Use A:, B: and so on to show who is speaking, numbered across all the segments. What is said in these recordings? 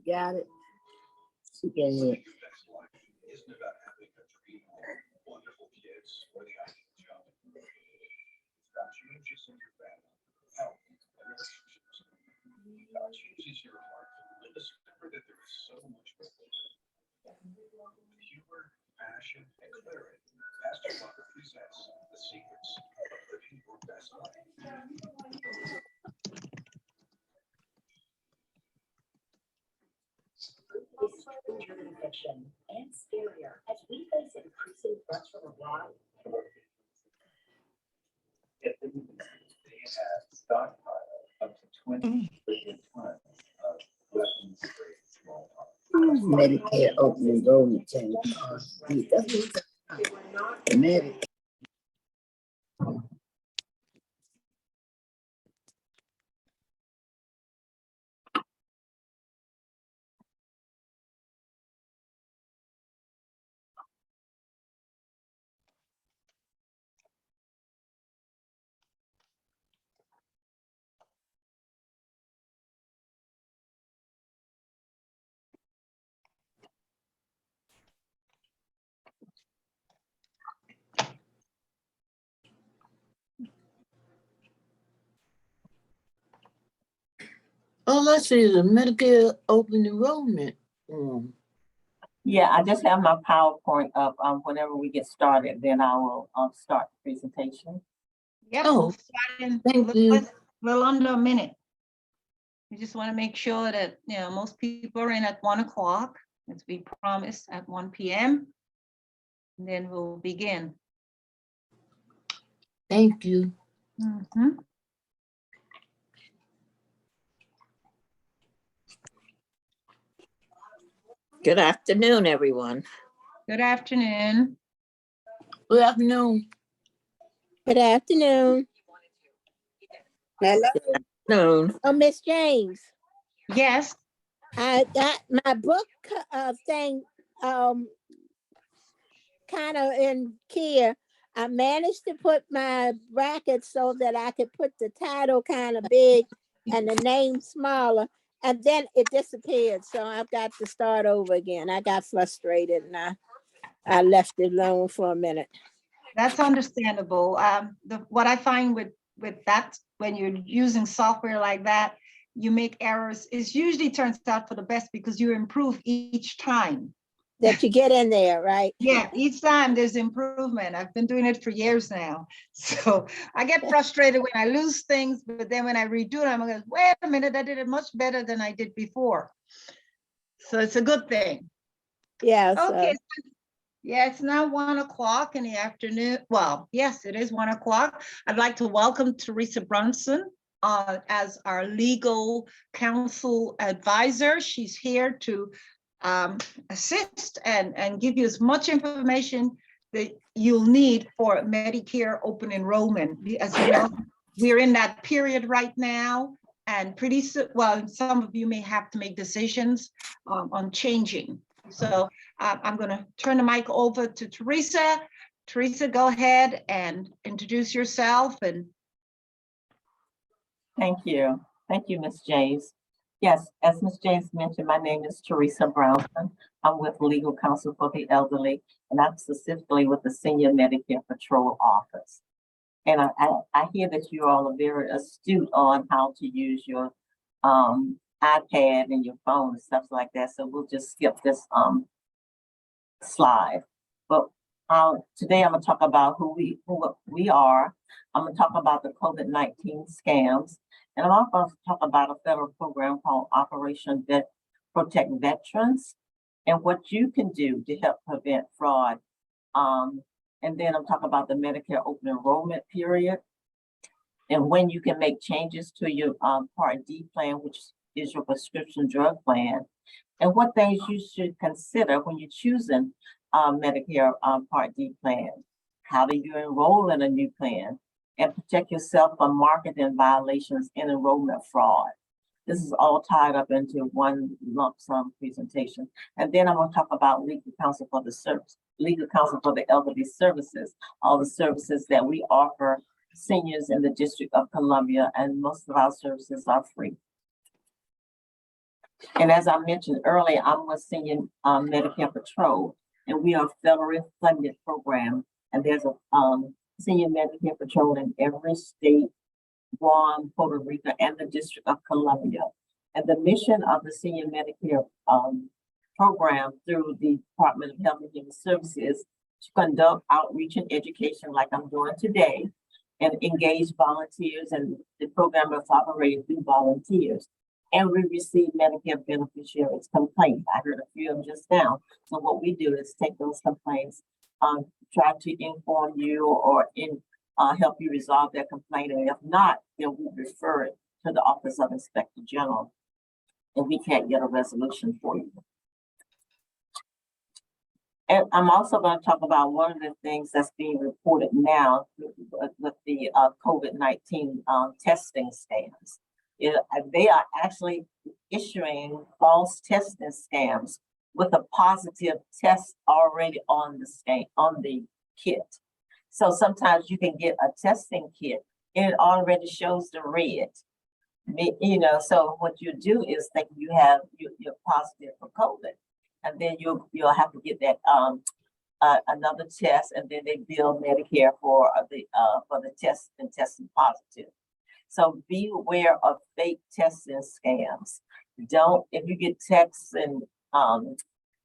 A: You got it? She can hear.
B: Isn't about having a dream home, wonderful kids, or the ideal job. It's about changes in your family, health, and relationships. God changes your heart. You'll discover that there is so much more. Humor, passion, and clarity. Pastor Walker presents the secrets of living your best life.
C: Is driven fiction and scarier as we face increasing threats from abroad.
B: They have stockpiled up to 20 billion tons of weapons-grade smallpox.
A: Medicare open enrollment change. The Medicare. All I see is a Medicare open enrollment.
D: Yeah, I just have my PowerPoint up. Whenever we get started, then I will start the presentation.
E: Yep,
A: Oh,
E: we'll start in
A: thank you.
E: little under a minute. We just want to make sure that, you know, most people are in at 1 o'clock, as we promised, at 1 p.m. And then we'll begin.
A: Thank you.
E: Mhm.
F: Good afternoon, everyone.
E: Good afternoon.
A: Good afternoon.
G: Good afternoon.
A: Hello.
F: Noon.
G: Oh, Miss James,
E: Yes,
G: I got my book thing kind of in here. I managed to put my brackets so that I could put the title kind of big and the name smaller, and then it disappeared. So I've got to start over again. I got frustrated and I left it alone for a minute.
E: that's understandable. What I find with that, when you're using software like that, you make errors. It usually turns out for the best because you improve each time.
G: That you get in there, right?
E: Yeah, each time there's improvement. I've been doing it for years now. So I get frustrated when I lose things, but then when I redo it, I'm like, wait a minute, I did it much better than I did before. So it's a good thing.
G: Yes.
E: Okay. Yeah, it's now 1 o'clock in the afternoon. Well, yes, it is 1 o'clock. I'd like to welcome Theresa Brownson as our legal counsel advisor. She's here to assist and give you as much information that you'll need for Medicare open enrollment. As you know, we're in that period right now, and pretty soon, well, some of you may have to make decisions on changing. So I'm going to turn the mic over to Theresa. Theresa, go ahead and introduce yourself. And
D: Thank you. Thank you, Ms. James. Yes, as Ms. James mentioned, my name is Theresa Brownson. I'm with Legal Counsel for the Elderly, and I'm specifically with the Senior Medicare Patrol Office. And I hear that you all are very astute on how to use your iPad and your phone and stuff like that. So we'll just skip this slide. But today I'm gonna talk about who we are. I'm gonna talk about the COVID-19 scams. And I'm also going to talk about a federal program called Operation Protect Veterans and what you can do to help prevent fraud. And then I'm talking about the Medicare open enrollment period and when you can make changes to your Part D plan, which is your prescription drug plan, and what things you should consider when you're choosing Medicare Part D plan. How do you enroll in a new plan? And protect yourself from marketing violations and enrollment fraud. This is all tied up into one lump sum presentation. And then I'm going to talk about legal counsel for the service, legal counsel for the elderly services, all the services that we offer seniors in the District of Columbia, and most of our services are free. And as I mentioned earlier, I'm with Senior Medicare Patrol, and we are a federally funded program. And there's a Senior Medicare Patrol in every state, Guam, Puerto Rico, and the District of Columbia. And the mission of the Senior Medicare program through the Department of Health and Human Services to conduct outreach and education like I'm doing today, and engage volunteers, and the program is operated through volunteers. And we receive Medicare beneficiaries complaints. I heard a few of them just now. So what we do is take those complaints, try to inform you or help you resolve their complaint. And if not, then we refer it to the Office of Inspector General, and we can't get a resolution for you. And I'm also going to talk about one of the things that's being reported now with the COVID-19 testing scams. They are actually issuing false testing scams with a positive test already on the kit. So sometimes you can get a testing kit and it already shows the red. So what you do is that you're positive for COVID. And then you'll have to get that another test, and then they bill Medicare for the test and testing positive. So be aware of fake testing scams. If you get texts and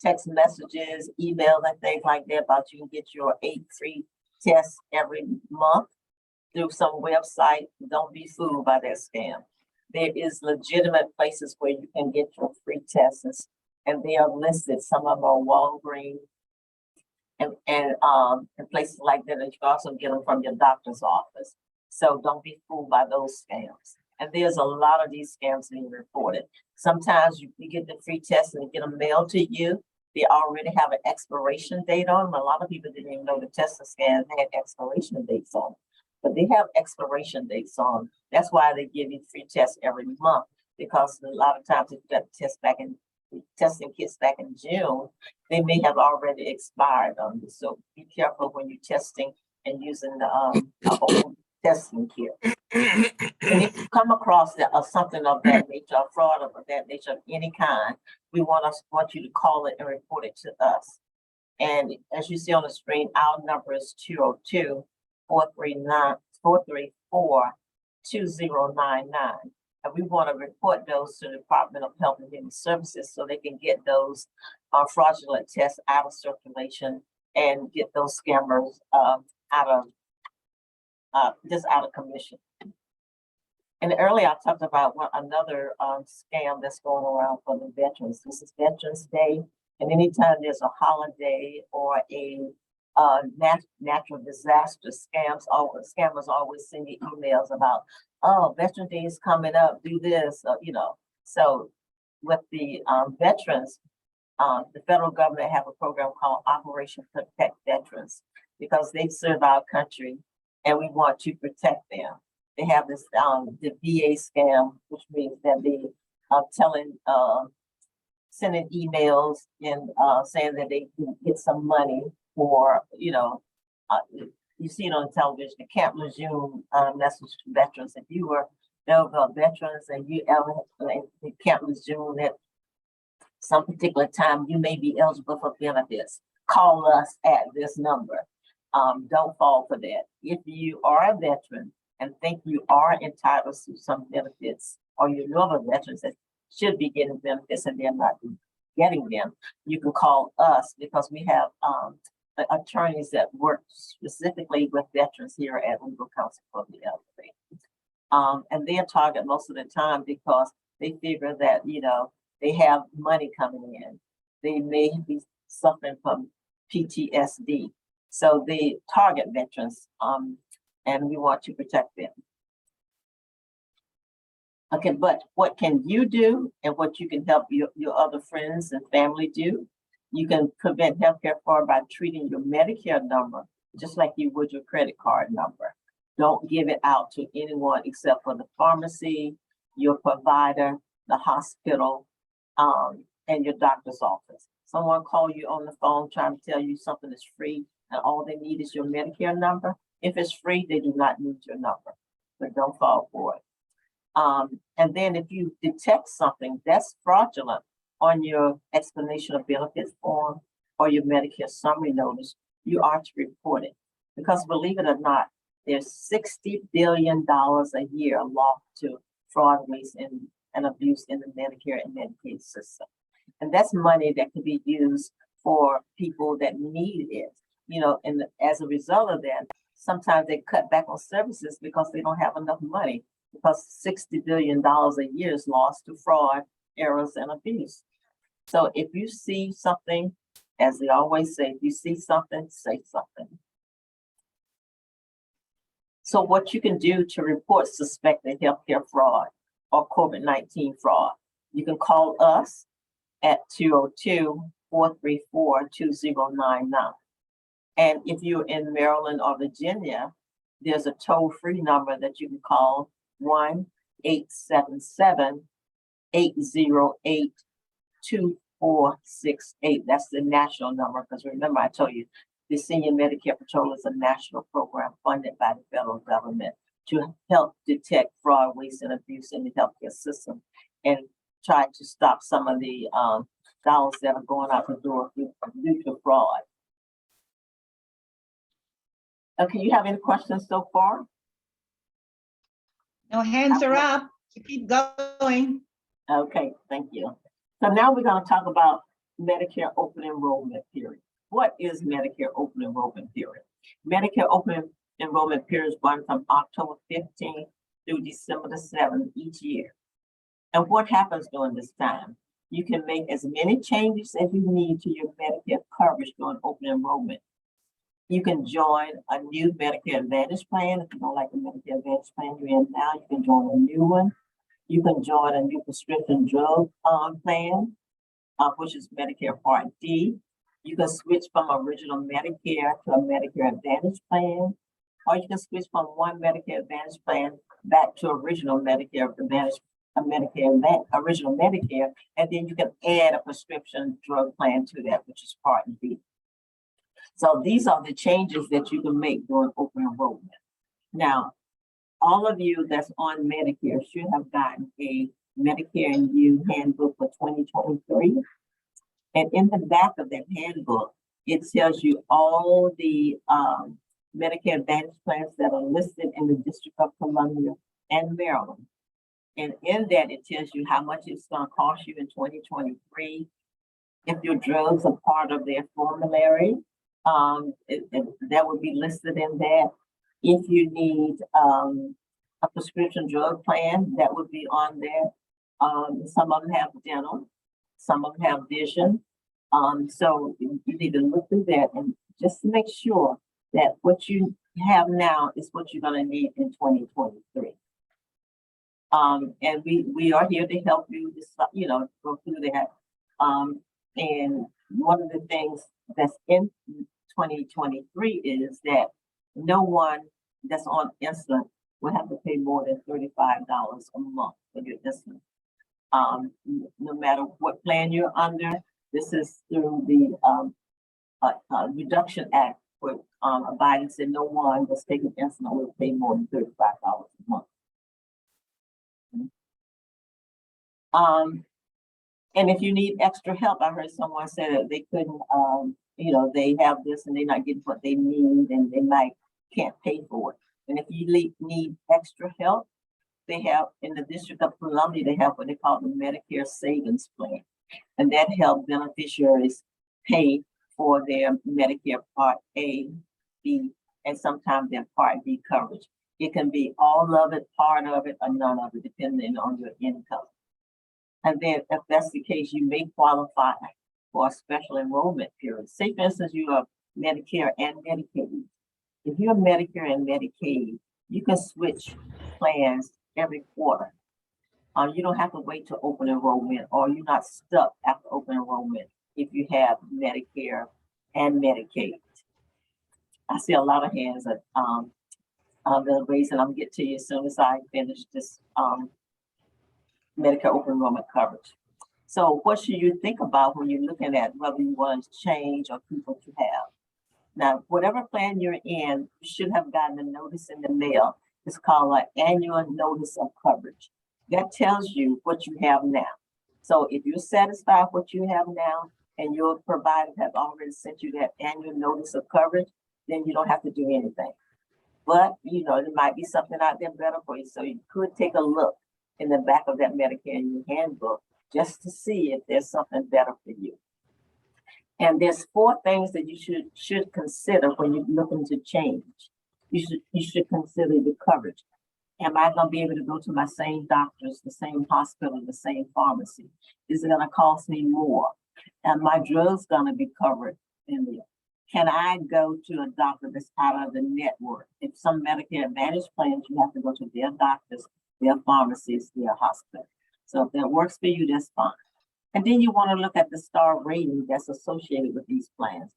D: text messages, emails, and things like that about you can get your 8 free tests every month through some website, don't be fooled by that scam. There is legitimate places where you can get your free tests, and they are listed. Some of them are Walgreens and places like that. And you can also get them from your doctor's office. So don't be fooled by those scams. And there's a lot of these scams being reported. Sometimes you get the free tests and you get them mailed to you. They already have an expiration date on them. A lot of people didn't even know the testing scans had expiration dates on them. But they have expiration dates on them. That's why they give you free tests every month, because a lot of times if you got tests back in testing kits back in June, they may have already expired on you. So be careful when you're testing and using the old testing kit. And if you come across something of that nature, a fraud of that nature of any kind, we want you to call it and report it to us. And as you see on the screen, our number is 202-434-2099. And we want to report those to the Department of Health and Human Services so they can get those fraudulent tests out of circulation and get those scammers out of commission. And earlier I talked about another scam that's going around for the veterans. This is Veterans Day, and anytime there's a holiday or a natural disaster, scammers always send you emails about, oh, Veterans Day is coming up, do this, So with the veterans, the federal government have a program called Operation Protect Veterans, because they serve our country and we want to protect them. They have this, the VA scam, which means that they sending emails and saying that they can get some money for, you see it on television, the Camp Lejeune message to veterans. If you were veterans and you ever the Camp Lejeune at some particular time, you may be eligible for benefits. Call us at this number. Don't fall for that. If you are a veteran and think you are entitled to some benefits, or you know of veterans that should be getting benefits and they're not getting them, you can call us, because we have attorneys that work specifically with veterans here at Legal Counsel for the Elderly. And they are targeted most of the time because they figure that, they have money coming in. They may be suffering from PTSD. So they target veterans, and we want to protect them. Okay, but what can you do, and what you can help your other friends and family do? You can prevent healthcare fraud by treating your Medicare number just like you would your credit card number. Don't give it out to anyone except for the pharmacy, your provider, the hospital, and your doctor's office. Someone call you on the phone trying to tell you something is free and all they need is your Medicare number. If it's free, they do not need your number, but don't fall for it. And then if you detect something that's fraudulent on your explanation of benefits form or your Medicare summary notice, you are to report it. Because believe it or not, there's $60 billion a year lost to fraud, waste, and abuse in the Medicare and Medicaid system. And that's money that can be used for people that need it. And as a result of that, sometimes they cut back on services because they don't have enough money, because $60 billion a year is lost to fraud, errors, and abuse. So if you see something, as they always say, if you see something, say something. So what you can do to report suspected healthcare fraud or COVID-19 fraud, you can call us at 202-434-2099. And if you're in Maryland or Virginia, there's a toll-free number that you can call 1-877-808-2468. That's the national number, because remember I told you the Senior Medicare Patrol is a national program funded by the federal government to help detect fraud, waste, and abuse in the healthcare system and try to stop some of the dollars that are going out the door due to fraud. Okay, you have any questions so far?
E: No hands are up. Keep going.
D: Okay, thank you. So now we're going to talk about Medicare open enrollment period. What is Medicare open enrollment period? Medicare open enrollment periods run from October 15th through December the 7th each year. And what happens during this time? You can make as many changes as you need to your Medicare coverage during open enrollment. You can join a new Medicare Advantage plan. If you don't like the Medicare Advantage plan you're in now, you can join a new one. You can join a new prescription drug plan, which is Medicare Part D. You can switch from original Medicare to a Medicare Advantage plan, or you can switch from one Medicare Advantage plan back to original Medicare Advantage, original Medicare, and then you can add a prescription drug plan to that, which is Part B. So these are the changes that you can make during open enrollment. Now, all of you that's on Medicare should have gotten a Medicare and You handbook for 2023. And in the back of that handbook, it tells you all the Medicare Advantage plans that are listed in the District of Columbia and Maryland. And in that, it tells you how much it's going to cost you in 2023. If your drugs are part of their formulary, that would be listed in that. If you need a prescription drug plan, that would be on there. Some of them have dental, some of them have vision. So you need to look through that and just make sure that what you have now is what you're going to need in 2023. And we are here to help you, go through that. And one of the things that's in 2023 is that no one that's on insulin will have to pay more than $35 a month for your insulin. No matter what plan you're under, this is through the Reduction Act, where Biden said no one that's taking insulin will pay more than $35 a month. And if you need extra help, I heard someone say that they couldn't, they have this and they're not getting what they need and they can't pay for it. And if you need extra help, they have in the District of Columbia, they have what they call the Medicare Savings Plan. And that helps beneficiaries pay for their Medicare Part A, B, and sometimes their Part B coverage. It can be all of it, part of it, or none of it, depending on your income. And then if that's the case, you may qualify for a special enrollment period. Say, for instance, you are Medicare and Medicaid. If you're Medicare and Medicaid, you can switch plans every quarter. You don't have to wait to open enrollment, or you're not stuck after open enrollment if you have Medicare and Medicaid. I see a lot of hands that are raised, and I'm gonna get to you as soon as I finish this Medicare open enrollment coverage. So what should you think about when you're looking at whether you want to change or keep what you have? Now, whatever plan you're in, you should have gotten a notice in the mail. It's called an annual notice of coverage. That tells you what you have now. So if you're satisfied with what you have now and your provider has already sent you that annual notice of coverage, then you don't have to do anything. But, you know, there might be something out there better for you. So you could take a look in the back of that Medicare in your handbook just to see if there's something better for you. And there's 4 things that you should consider when you're looking to change. You should consider the coverage. Am I going to be able to go to my same doctors, the same hospital, the same pharmacy? Is it going to cost me more? And my drugs going to be covered in there? Can I go to a doctor that's out of the network? If some Medicare Advantage plans, you have to go to their doctors, their pharmacies, their hospital. So if that works for you, that's fine. And then you want to look at the star rating that's associated with these plans.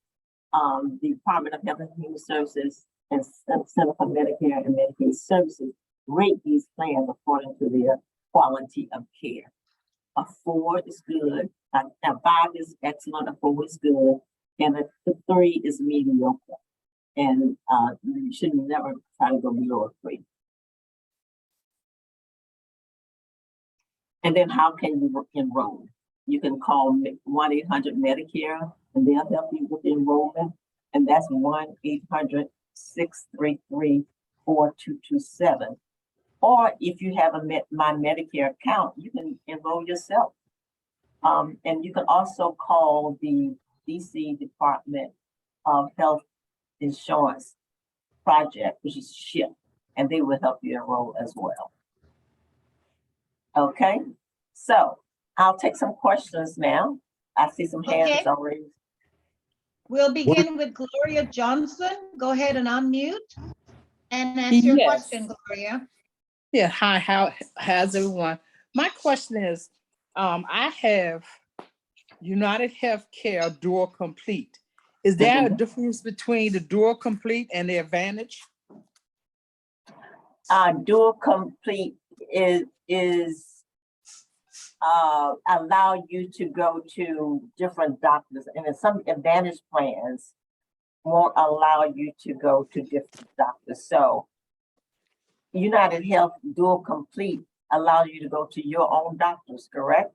D: The Department of Health and Human Services and Center for Medicare and Medicaid Services rate these plans according to their quality of care. A 4 is good, a 5 is excellent, a 4 is good, and a 3 is mediocre. And you should never try to go below a 3. And then how can you enroll? You can call 1-800-Medicare and they'll help you with the enrollment. And that's 1-800-633-4227. Or if you have a My Medicare account, you can enroll yourself. And you can also call the DC Department of Health Insurance Project, which is SHIP, and they will help you enroll as well. Okay, so I'll take some questions now. I see some hands
E: Okay.
D: already.
E: We'll begin with Gloria Johnson. Go ahead and unmute and answer your
H: Yes.
E: question, Gloria.
H: Yeah, hi, how's everyone? My question is, I have United Healthcare Dual Complete. Is there a difference between the Dual Complete and the Advantage?
D: Dual Complete is allow you to go to different doctors, and in some Advantage plans won't allow you to go to different doctors. So United Health Dual Complete allows you to go to your own doctors, correct?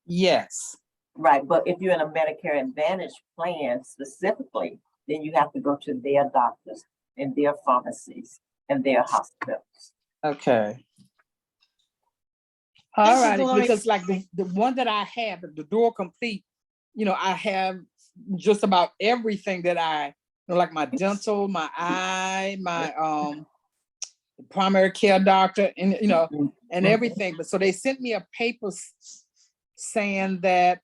H: Yes.
D: Right, but if you're in a Medicare Advantage plan specifically, then you have to go to their doctors and their pharmacies and their hospitals.
H: Okay.
E: Thank you,
H: All right,
E: Gloria.
H: because like the one that I have, the Dual Complete, you know, I have just about everything that I, you know, like my dental, my eye, my primary care doctor, and you know, and everything. But so they sent me a paper saying that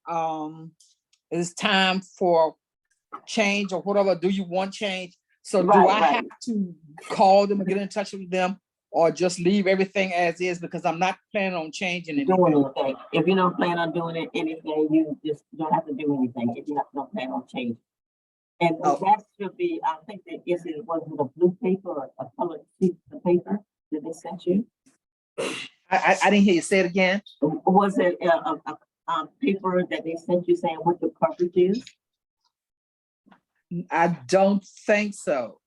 H: it's time for change or whatever. Do you want change? So do I have to call them and get in touch with them, or just leave everything as is, because I'm not planning on changing anything?
D: If you don't plan on doing anything, you just don't have to do anything if you don't plan on changing. And that should be, I think that was it a blue paper or a colored piece of paper that they sent you?
H: I didn't hear you say it again.
D: Was it a paper that they sent you saying what the coverage is?
H: I don't think so.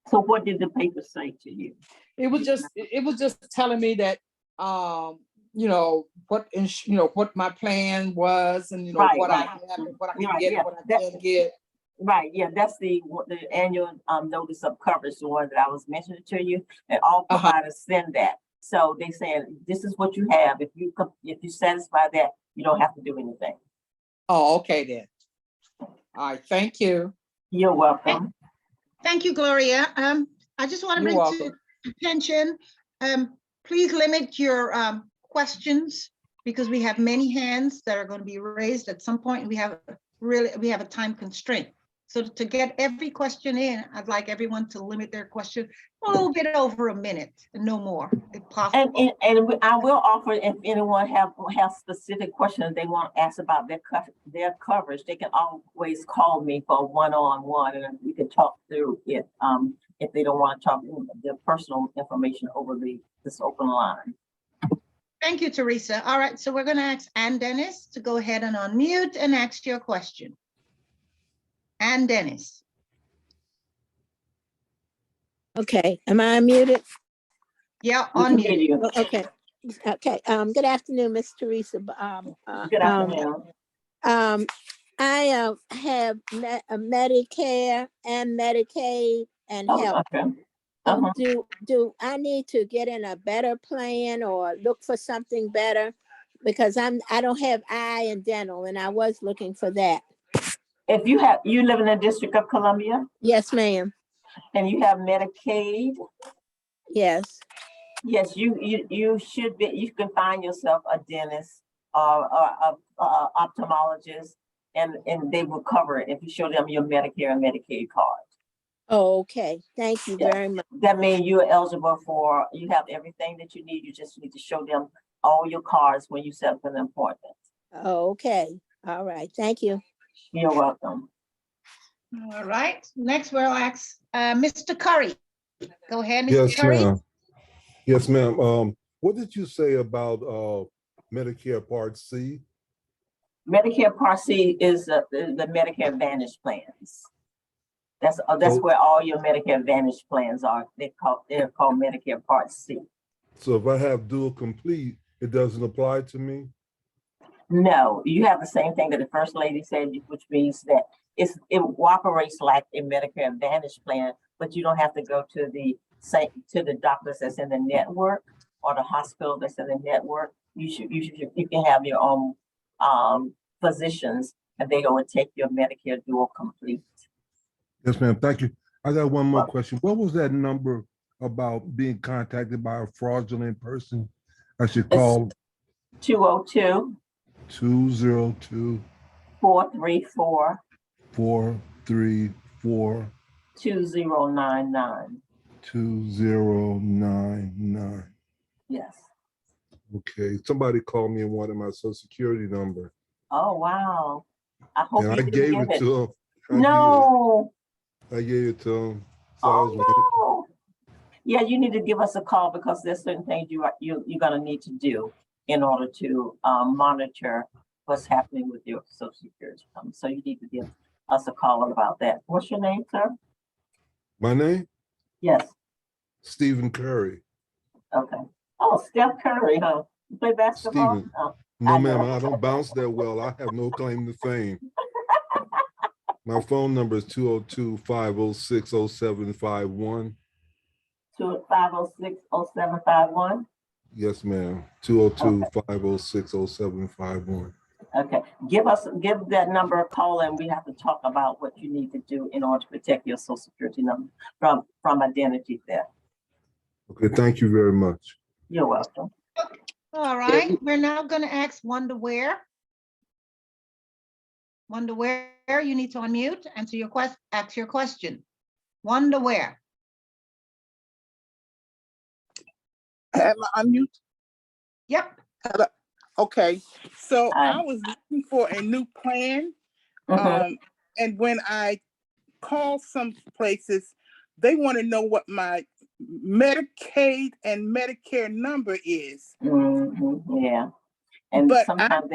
D: So what did the paper say to you?
H: It was just telling me that you know what what my plan was, and you know what I have and what I can get and what I can't get.
D: Right, yeah, that's the annual notice of coverage, the one that I was mentioning to you, and all providers send that. So they said, this is what you have. If you satisfy that, you don't have to do anything.
H: Oh, okay then. All right, thank you.
D: You're welcome.
E: Thank you, Gloria. I just want to bring to attention, please limit your questions, because we have many hands that are going to be raised at some point. We have a time constraint. So to get every question in, I'd like everyone to limit their question a little bit over a minute and no more, if possible.
D: And I will offer, if anyone have specific questions they want to ask about their coverage, they can always call me for one-on-one, and we can talk through it if they don't want to talk their personal information over this open line.
E: Thank you, Theresa. All right, so we're going to ask Ann Dennis to go ahead and unmute and ask your question. Ann Dennis.
G: Okay, am I unmuted?
E: Yeah, unmuted.
G: Okay. Okay, good afternoon, Miss Theresa.
D: Good afternoon.
G: I have Medicare and Medicaid and health.
D: Okay. Uh-huh.
G: Do I need to get in a better plan or look for something better? Because I don't have eye and dental, and I was looking for that.
D: If you live in the District of Columbia
G: Yes, ma'am.
D: and you have Medicaid,
G: Yes.
D: yes, you should be. You can find yourself a dentist or a ophthalmologist, and they will cover it if you show them your Medicare and Medicaid card.
G: Oh, okay. Thank you
D: Yeah.
G: very much.
D: That means you're eligible for. You have everything that you need. You just need to show them all your cards when you set up an appointment.
G: Oh, okay. All right. Thank you.
D: You're welcome.
E: All right, next we'll ask Mr. Curry. Go ahead, Mr.
I: Yes,
E: Curry.
I: ma'am. Yes, ma'am. What did you say about Medicare Part C?
D: Medicare Part C is the Medicare Advantage plans. That's
I: So-
D: where all your Medicare Advantage plans are. They're called Medicare Part C.
I: So if I have dual complete, it doesn't apply to me?
D: No, you have the same thing that the first lady said, which means that it operates like a Medicare Advantage plan, but you don't have to go to the doctors that's in the network or the hospital that's in the network. You can have your own physicians, and they go and take your Medicare dual complete.
I: Yes, ma'am. Thank you. I got one more question. What was that number about being contacted by a fraudulent person? I should call
D: 202
I: 202
D: 434
I: 434
D: 2099.
I: 2099.
D: Yes.
I: Okay. Somebody called me and wanted my social security number.
D: Oh, wow. I hope
I: And
D: you
I: I
D: didn't
I: gave
D: give
I: it to him.
D: No.
I: I gave it to him. So I was
D: Oh, no. Yeah, you need to give us a call because there's certain things you're gonna need to do in order to monitor what's happening with your social security. So you need to give us a call about that. What's your name, sir?
I: My name?
D: Yes.
I: Stephen Curry.
D: Okay. Oh, Steph Curry, huh? You play basketball?
I: Stephen.
D: Oh,
I: No,
D: I
I: ma'am,
D: know.
I: I don't bounce that well. I have no claim to fame. My phone number is 202-506-0751.
D: 506-0751.
I: Yes, ma'am. 202-506-0751.
D: Okay, give that number a call and we have to talk about what you need to do in order to protect your social security number from identity theft.
I: Okay, thank you very much.
D: You're welcome.
E: All right, we're now going to ask Wonder Ware. Wonder Ware, you need to unmute, ask your question. Wonder Ware.
J: Am I unmute?
E: Yep.
J: Okay, so
D: Hi.
J: I was looking for a new plan.
D: Mhm.
J: And when I call some places, they want to know what my Medicaid and Medicare number is.
D: Yeah, and
J: But
D: sometimes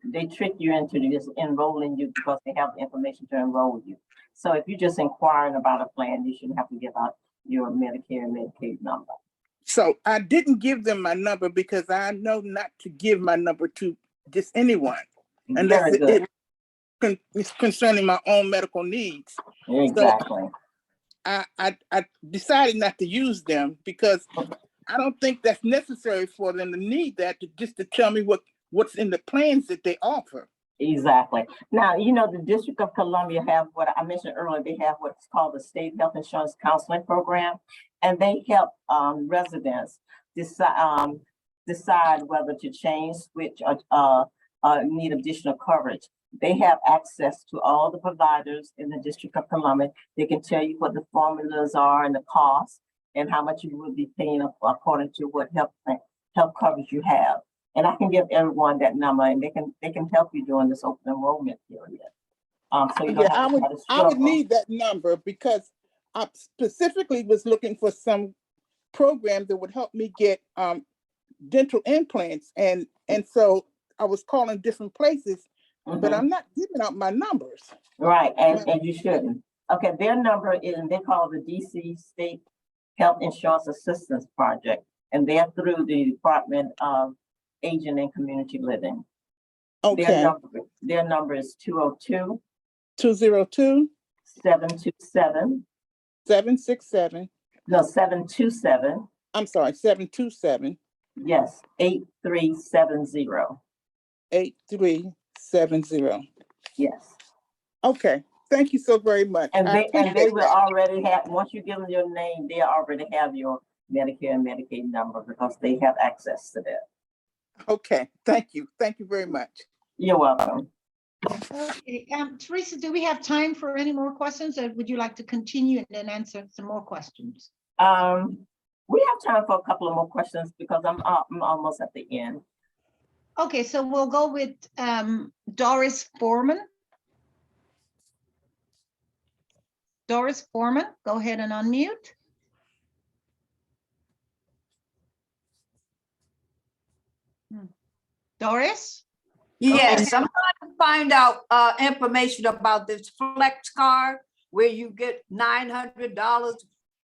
D: they trick you into just enrolling you because they have the information to enroll you. So if you're just inquiring about a plan, you shouldn't have to give out your Medicare and Medicaid number.
J: So I didn't give them my number because I know not to give my number to just anyone unless
D: Very good.
J: it's concerning my own medical needs.
D: Exactly.
J: So I decided not to use them because I don't think that's necessary for them to need that just to tell me what's in the plans that they offer.
D: Exactly. Now, the District of Columbia have what I mentioned earlier. They have what's called the State Health Insurance Counseling Program, and they help residents decide whether to change, switch, or need additional coverage. They have access to all the providers in the District of Columbia. They can tell you what the formulas are and the cost and how much you will be paying according to what health coverage you have. And I can give everyone that number, and they can help you during this open enrollment period. So you don't have to try to
J: I would
D: struggle.
J: need that number because I specifically was looking for some program that would help me get dental implants, and so I was calling different places, but I'm not giving out my numbers.
D: Right, and you shouldn't. Okay, their number is, they call the DC State Health Insurance Assistance Project. And they're through the Department of Aging and Community Living.
J: Okay,
D: Their number is 202
J: 202
D: 727,
J: 767.
D: no, 727,
J: I'm sorry, 727
D: yes, 8370,
J: 8370.
D: yes.
J: Okay, thank you so very much.
D: And
J: I
D: they
J: appreciate
D: will
J: that.
D: already have, once you give them your name, they already have your Medicare and Medicaid number because they have access to that.
J: Okay, thank you. Thank you very much.
D: You're welcome.
E: Okay, Theresa, do we have time for any more questions, or would you like to continue and then answer some more questions?
D: We have time for a couple of more questions because I'm almost at the end.
E: Okay, so we'll go with Doris Foreman. Doris Foreman, go ahead and unmute. Doris?
K: Yes, I'm trying to find out information about this flex card where you get $900,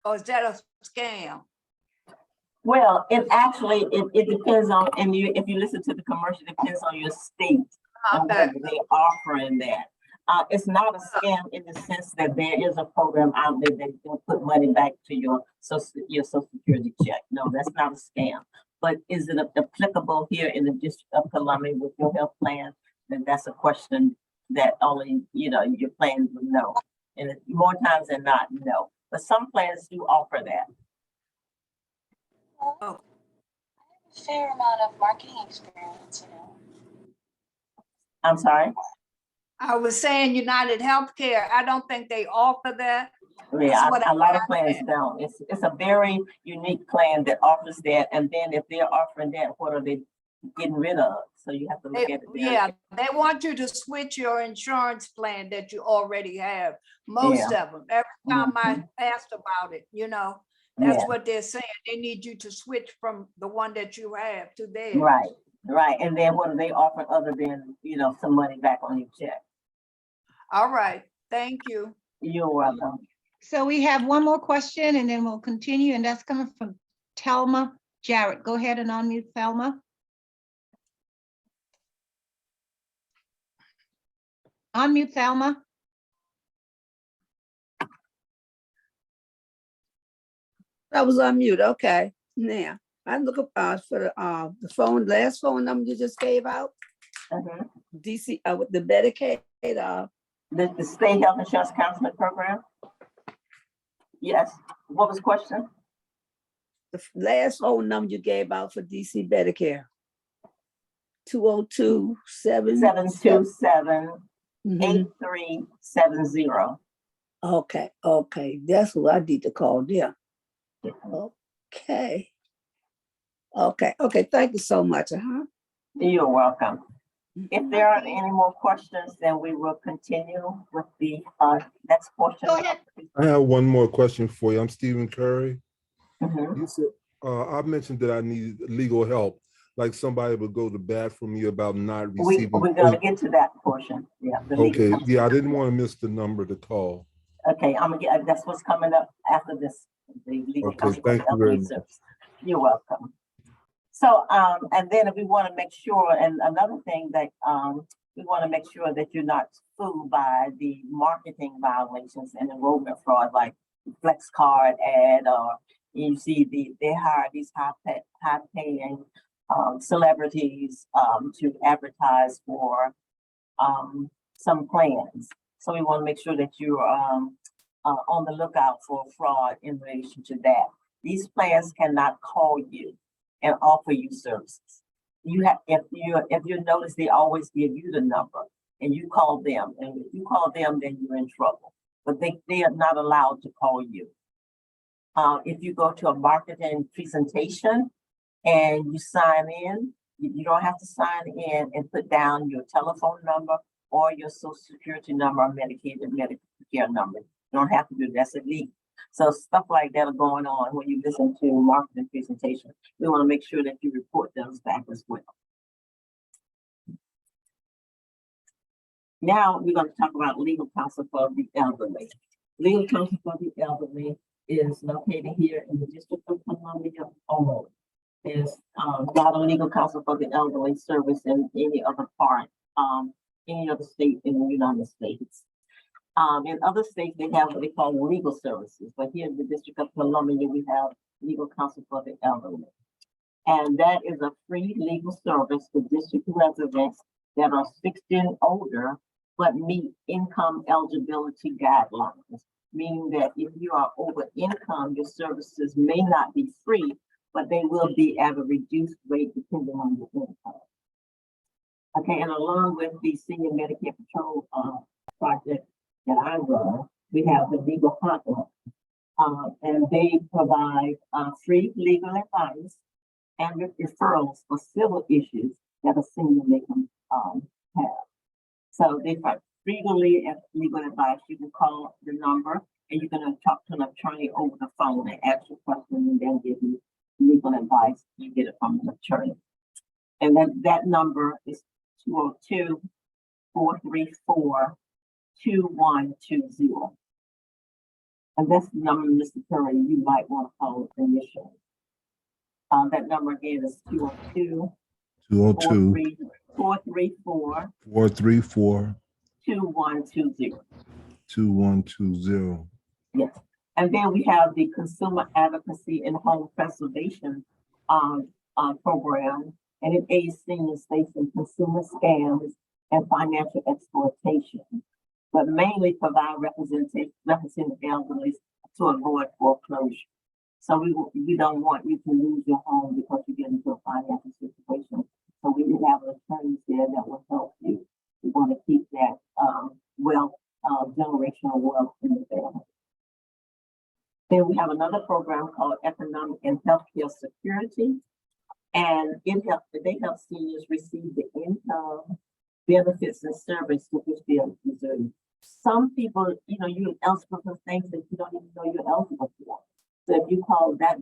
K: or is that a scam?
D: Well, it actually, it depends on, and if you listen to the commercial, it depends on your state and whether they offering that. It's not a scam in the sense that there is a program out there that will put money back to your social security check. No, that's not a scam. But is it applicable here in the District of Columbia with your health plan? Then that's a question that only, your plan would know. And more times than not, no. But some plans do offer that.
K: Oh.
L: I have a fair amount of marketing experience,
D: I'm sorry?
K: I was saying United Healthcare, I don't think they offer that.
D: Yeah, a lot of plans don't. It's a very unique plan that offers that. And then if they're offering that, what are they getting rid of? So you have to look at it.
K: Yeah, they want you to switch your insurance plan that you already have. Most of them. Every time I asked about it, that's what they're saying. They need you to switch from the one that you have to theirs.
D: Right. And then what do they offer other than, some money back on your check?
K: All right. Thank you.
D: You're welcome.
E: So we have one more question and then we'll continue, and that's coming from Thelma Jarrett. Go ahead and unmute Thelma. Unmute Thelma.
M: I was on mute. Okay. Now I'm looking for the last phone number you just gave out. DC with the Medicaid.
D: The state health insurance counseling program. Yes. What was the question?
M: The last phone number you gave out for DC Medicare. 202
D: 727 8370.
M: Okay. That's who I need to call there. Okay. Thank you so much.
D: You're welcome. If there aren't any more questions, then we will continue with the next portion.
E: Go ahead.
I: I have one more question for you. I'm Stephen Curry.
D: Mm-hmm.
I: You said I mentioned that I need legal help, like somebody would go to bat for me about not receiving.
D: We're going to get to that portion. Yeah.
I: Okay. Yeah, I didn't want to miss the number to call.
D: Okay, I'm gonna get. That's what's coming up after this. The legal
I: okay, thank you very much.
D: You're welcome. So, and then we want to make sure, and another thing that we want to make sure that you're not fooled by the marketing violations and enrollment fraud, like flex card ad, or you see they hire these high paying celebrities to advertise for some plans. So we want to make sure that you're on the lookout for fraud in relation to that. These plans cannot call you and offer you services. You have, if you notice, they always give you the number and you call them. And if you call them, then you're in trouble. But they are not allowed to call you. If you go to a marketing presentation and you sign in, you don't have to sign in and put down your telephone number or your social security number or Medicaid and Medicare number. You don't have to do that. That's illegal. So stuff like that are going on when you listen to marketing presentation. We want to make sure that you report those back as well. Now we're going to talk about legal counsel for the elderly. Legal counsel for the elderly is located here in the District of Columbia only. is not a legal counsel for the elderly service in any other part, any other state in the United States. In other states, they have what they call legal services, but here in the District of Columbia, we have legal counsel for the elderly. And that is a free legal service for district residents that are 60 and older, but meet income eligibility guidelines, meaning that if you are over income, your services may not be free, but they will be at a reduced rate depending on your income. Okay, and along with the Senior Medicare Patrol project that I run, we have the legal hotline, and they provide free legal advice and referrals for civil issues that a senior may have. So they provide free legal advice. You can call the number and you're going to talk to an attorney over the phone and ask your question and then give you legal advice. You get it from an attorney. And that number is 202-434-2120. And that's the number, Mr. Curry, you might want to call initially. That number again is 202-434-2120. Yes. And then we have the Consumer Advocacy and Home Preservation program, and it aids seniors facing consumer scams and financial exploitation, but mainly provide representing elderly to avoid foreclosure. So we don't want you to lose your home because you get into a financial situation. So we have attorneys there that will help you. We want to keep that generational wealth in the family. Then we have another program called Economic and Healthcare Security, and they help seniors receive the income, benefits, and service to which they are deserving. Some people, you're eligible for things that you don't even know you're eligible for. So if you call that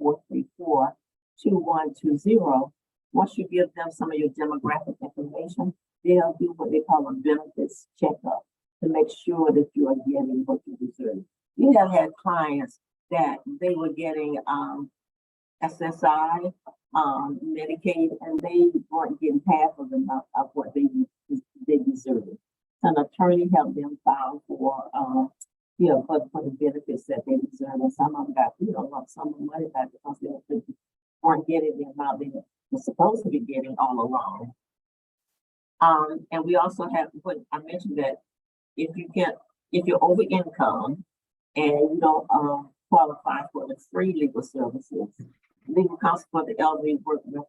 D: 202-434-2120, once you give them some of your demographic information, they'll do what they call a benefits checkup to make sure that you are getting what you deserve. We have had clients that they were getting SSI, Medicaid, and they weren't getting half of what they deserve. An attorney helped them file for for the benefits that they deserve, and some of them got lump sum of money back because they weren't getting the amount they were supposed to be getting all along. And we also have what I mentioned, that if you're over income and you don't qualify for the free legal services, legal counsel for the elderly work with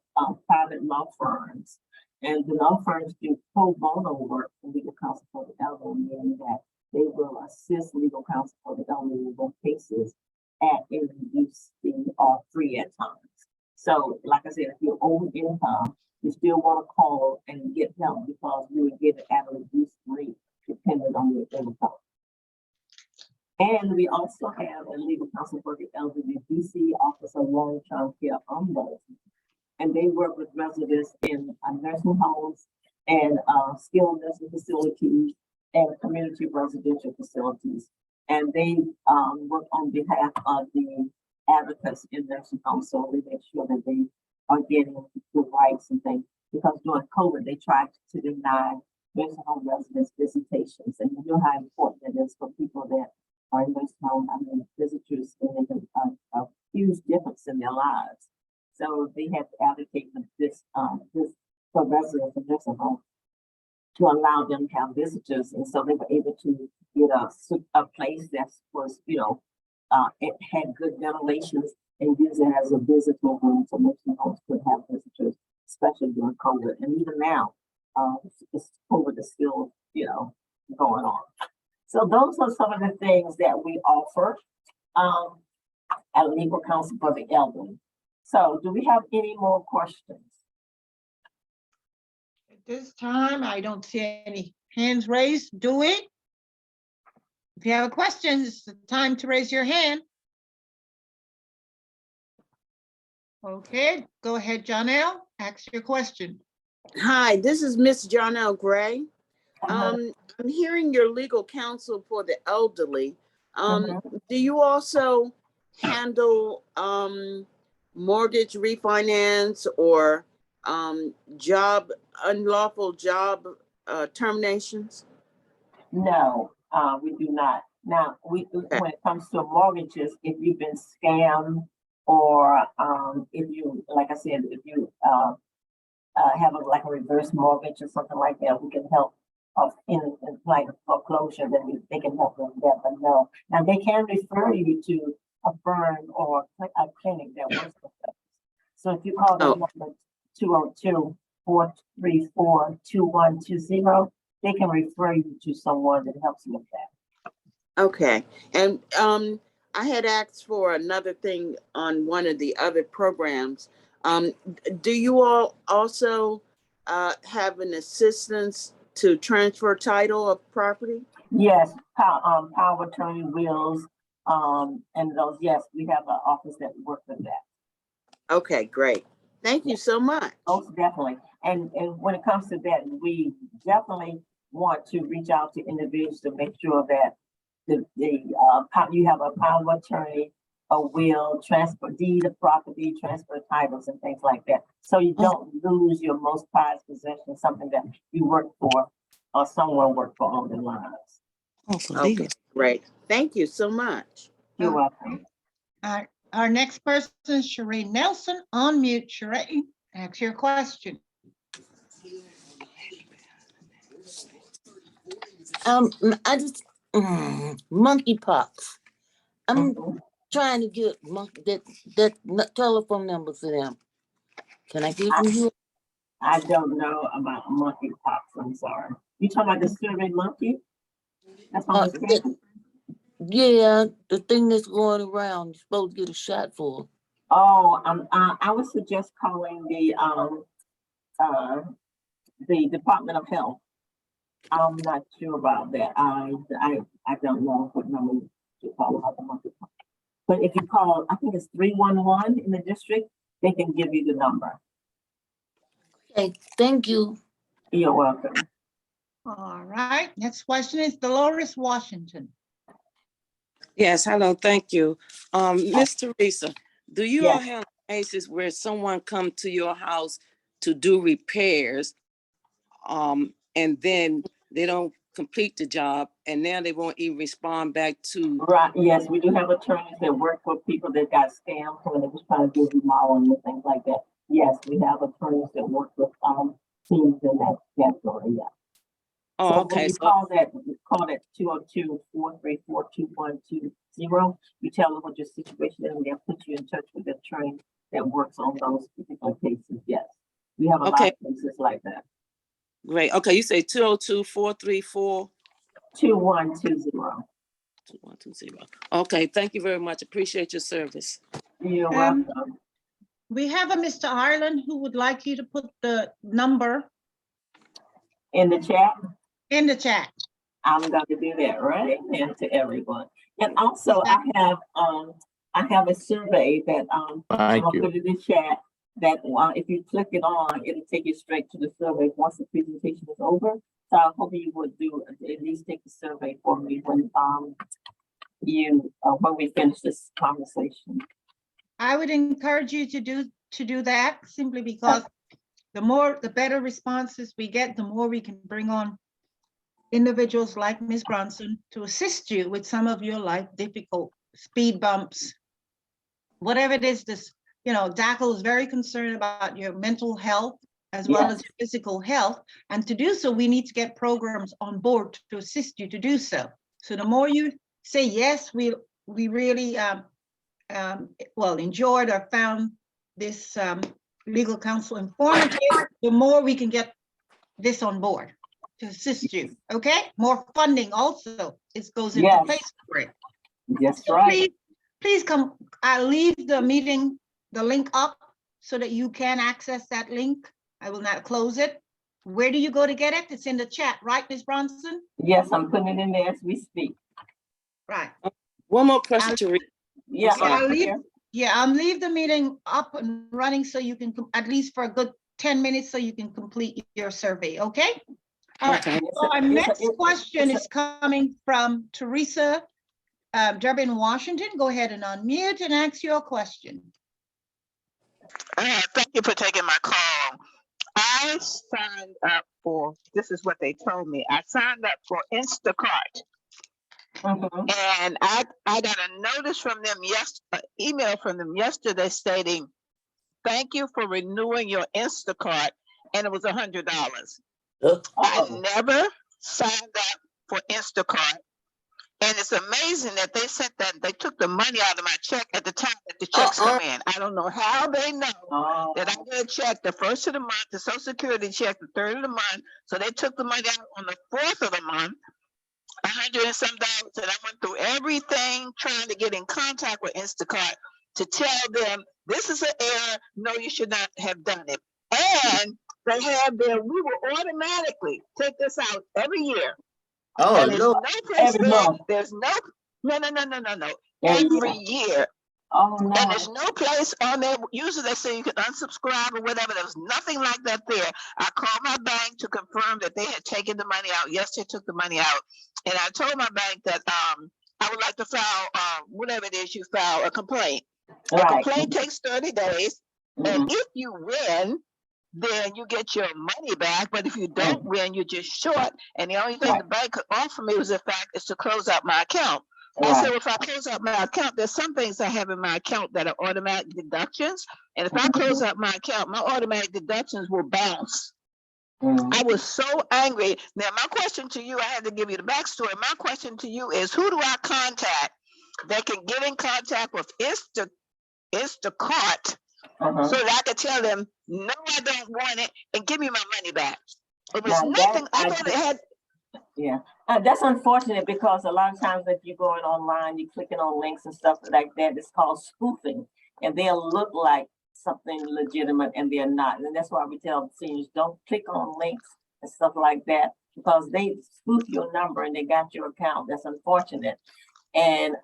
D: private law firms, and the law firms do pro bono work for legal counsel for the elderly, meaning that they will assist legal counsel for the elderly in both cases at a reduced fee or free at times. So, like I said, if you're over income, you still want to call and get help because you will get it at a reduced rate depending on your income. And we also have a legal counsel for the elderly, DC Office of Long-Term Care Ombudsman, and they work with residents in nursing homes and skilled nursing facilities and community residential facilities. And they work on behalf of the advocates in nursing homes, so they make sure that they are getting the rights and things. Because during COVID, they tried to deny nursing home residents visitations, and you know how important it is for people that are in nursing home. I mean, visitors can make a huge difference in their lives. So they have to advocate for this for residents in nursing homes to allow them to have visitors, and so they were able to get a place that was, it had good ventilations and use it as a visitor room so nursing homes could have visitors, especially during COVID. And even now, COVID is still, going on. So those are some of the things that we offer at Legal Counsel for the Elderly. So do we have any more questions?
E: At this time, I don't see any hands raised. Do it. If you have a question, it's the time to raise your hand. Okay, go ahead, Jonelle, ask your question.
N: Hi, this is Miss Jonelle Gray. I'm hearing your legal counsel for the elderly. Do you also handle mortgage refinance or unlawful job terminations?
D: No, we do not. Now, when it comes to mortgages, if you've been scammed or if you, like I said, if you have like a reverse mortgage or something like that, we can help in like foreclosure, then they can help them with that, but no. Now, they can refer you to a firm or a clinic that works with them. So if you call the number 202-434-2120, they can refer you to someone that helps you with that.
N: Okay, and I had asked for another thing on one of the other programs. Do you all also have an assistance to transfer title of property?
D: Yes, power of attorney, wills, and those. Yes, we have an office that works with that.
N: Okay, great. Thank you so much.
D: Most definitely. And when it comes to that, we definitely want to reach out to individuals to make sure that you have a power of attorney, a will, transfer deed of property, transfer titles and things like that. So you don't lose your most prized possession, something that you work for or someone worked for all their lives.
N: Okay, great. Thank you so much.
D: You're welcome.
E: Our next person is Sheree Nelson. Unmute, Sheree. Ask your question.
A: I just monkeypox. I'm trying to get that telephone number for them. Can I give you?
D: I don't know about monkeypox. I'm sorry. You talking about the survey monkey? That's on the screen?
A: Yeah, the thing that's going around. You're supposed to get a shot for.
D: Oh, I would suggest calling the Department of Health. I'm not sure about that. I don't know what number to call about the monkeypox. But if you call, I think it's 311 in the district, they can give you the number.
A: Okay, thank you.
D: You're welcome.
E: All right, next question is Dolores Washington.
O: Yes, hello, thank you. Miss Theresa, do you all have cases where someone come to your house to do repairs, and then they don't complete the job, and now they won't even respond back to?
D: Right, yes, we do have attorneys that work for people that got scammed when they was trying to do remodeling and things like that. Yes, we have attorneys that work with teams in that category, yeah.
O: Oh,
D: so
O: okay.
D: When you call that 202-434-2120. You tell them what your situation is, and they'll put you in touch with the attorney that works on those particular cases. Yes, we have a lot of cases like that.
O: Great. Okay, you say 202-434-2120. 2120. Okay, thank you very much. Appreciate your service.
D: You're welcome.
E: We have a Mr. Ireland who would like you to put the number
D: in the chat.
E: In the chat.
D: I'm going to do that right now to everyone. And also I have a survey that I'll put in the chat that if you click it on, it'll take you straight to the survey once the presentation is over. So I hope you would do at least take the survey for me when we finish this conversation.
E: I would encourage you to do that simply because the better responses we get, the more we can bring on individuals like Ms. Brownson to assist you with some of your life difficult speed bumps, whatever it is. DACL is very concerned about your mental health as well as your physical health. And to do so, we need to get programs on board to assist you to do so. So the more you say, yes, we really enjoyed or found this legal counsel informative, the more we can get this on board to assist you. Okay, more funding also goes into place for it.
D: Yes, right.
E: Please come. I'll leave the meeting, the link up so that you can access that link. I will not close it. Where do you go to get it? It's in the chat, right, Ms. Brownson?
D: Yes, I'm putting it in there as we speak.
E: Right.
O: One more question to read.
E: I'll leave the meeting up and running so you can, at least for a good 10 minutes, so you can complete your survey, okay? All right, so our next question is coming from Theresa Durbin, Washington. Go ahead and unmute and ask your question.
P: Thank you for taking my call. I signed up for, this is what they told me. I signed up for Instacart. And I got a notice from them email from them yesterday stating, thank you for renewing your Instacart. And it was $100. I never signed up for Instacart. And it's amazing that they took the money out of my check at the time that the checks come in. I don't know how they know that I get a check the first of the month, the Social Security check the third of the month. So they took the money out on the fourth of the month, $100 and some, and I went through everything trying to get in contact with Instacart to tell them this is an error. No, you should not have done it. And they have we will automatically take this out every year. And there's no place there. There's no. Every year. And there's no place on there. Usually they say you can unsubscribe or whatever. There's nothing like that there. I called my bank to confirm that they had taken the money out. Yes, they took the money out. And I told my bank that I would like to file whatever it is you file a complaint. A complaint takes 30 days. And if you win, then you get your money back. But if you don't win, you're just short. And the only thing the bank could offer me was the fact is to close out my account. I said, well, if I close out my account, there's some things I have in my account that are automatic deductions. And if I close out my account, my automatic deductions will bounce. I was so angry. Now, my question to you, I had to give you the backstory. My question to you is, who do I contact that can get in contact with Instacart so that I could tell them, no, I don't want it, and give me my money back? It was nothing. I thought it had.
D: Yeah, that's unfortunate because a lot of times if you're going online, you're clicking on links and stuff like that. It's called spoofing, and they'll look like something legitimate and they're not. And that's why we tell seniors, don't click on links and stuff like that because they spoof your number and they got your account. That's unfortunate. And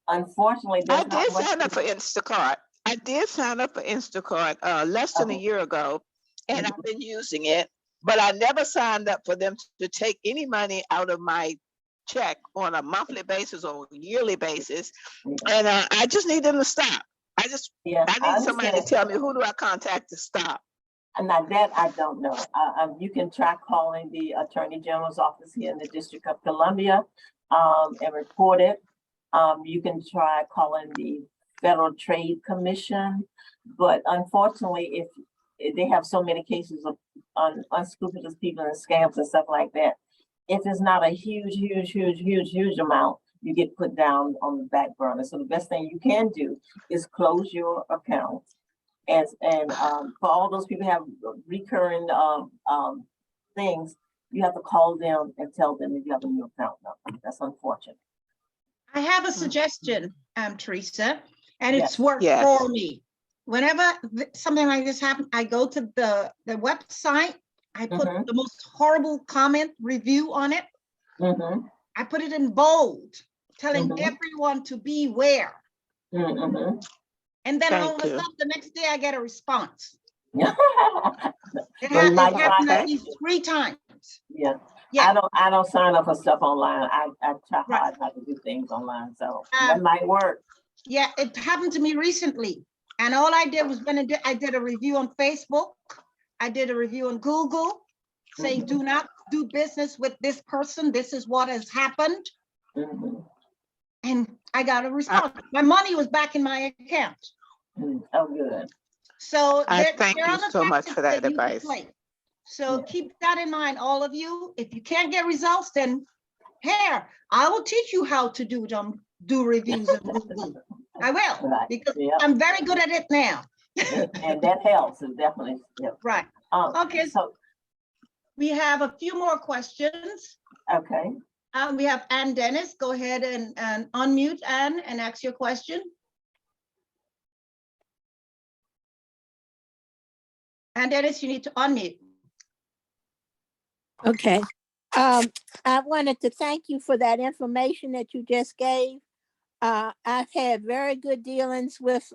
D: unfortunately,
P: I did sign up for Instacart. I did sign up for Instacart less than a year ago, and I've been using it. But I never signed up for them to take any money out of my check on a monthly basis or yearly basis. And I just need them to stop. I need somebody to tell me, who do I contact to stop?
D: And now that I don't know. You can try calling the Attorney General's office here in the District of Columbia and report it. You can try calling the Federal Trade Commission. But unfortunately, if they have so many cases of unscrupulous people and scams and stuff like that, if it's not a huge amount, you get put down on the back burner. So the best thing you can do is close your account. And for all those people who have recurring things, you have to call them and tell them if you have a new account number. That's unfortunate.
E: I have a suggestion, Theresa, and it's worked for me. Whenever something like this happens, I go to the website, I put the most horrible comment review on it. I put it in bold, telling everyone to beware. And then all of a sudden, the next day I get a response. It happened at least 3 times.
D: Yeah. I don't sign up for stuff online. I try hard not to do things online, so that might work.
E: Yeah, it happened to me recently. And all I did was I did a review on Facebook. I did a review on Google saying, do not do business with this person. This is what has happened. And I got a response. My money was back in my account.
D: Oh, good.
P: So I thank you so much for that advice.
E: So keep that in mind, all of you. If you can't get results, then here, I will teach you how to do reviews on Google. I will, because I'm very good at it now.
D: And that helps, it definitely.
E: Right. Okay, so we have a few more questions.
D: Okay.
E: We have Ann Dennis. Go ahead and unmute Ann and ask your question. Ann Dennis, you need to unmute.
G: Okay. I wanted to thank you for that information that you just gave. I've had very good dealings with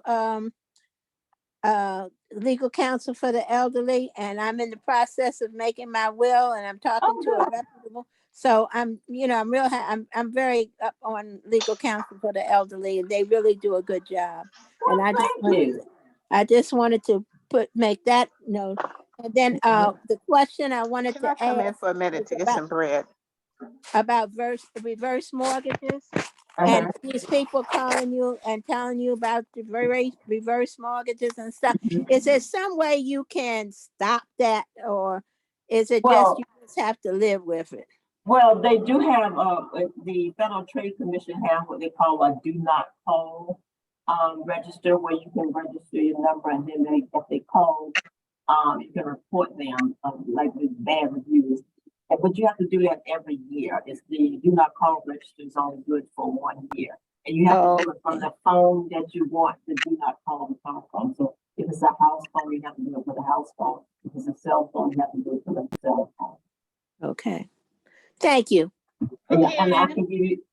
G: legal counsel for the elderly, and I'm in the process of making my will, and I'm talking to a reputable. So I'm very up on legal counsel for the elderly, and they really do a good job. And I I just wanted to make that note. And then the question I wanted
P: Can
G: to
P: I come in
G: ask
P: for a minute
G: is
P: to get some bread?
G: about reverse mortgages. And these people calling you and telling you about the reverse mortgages and stuff. Is there some way you can stop that, or is it just you just have to live with it?
D: Well, they do have, the Federal Trade Commission have what they call a do not call register, where you can register your number, and then if they call, you can report them, like with bad reviews. But you have to do that every year. It's the do not call register is only good for 1 year. And you have to do it from the phone that you want the do not call to come from. So if it's a house phone, you have to do it for the house phone. If it's a cell phone, you have to do it for the cell phone.
G: Okay. Thank you.
D: Yeah, and I can give you,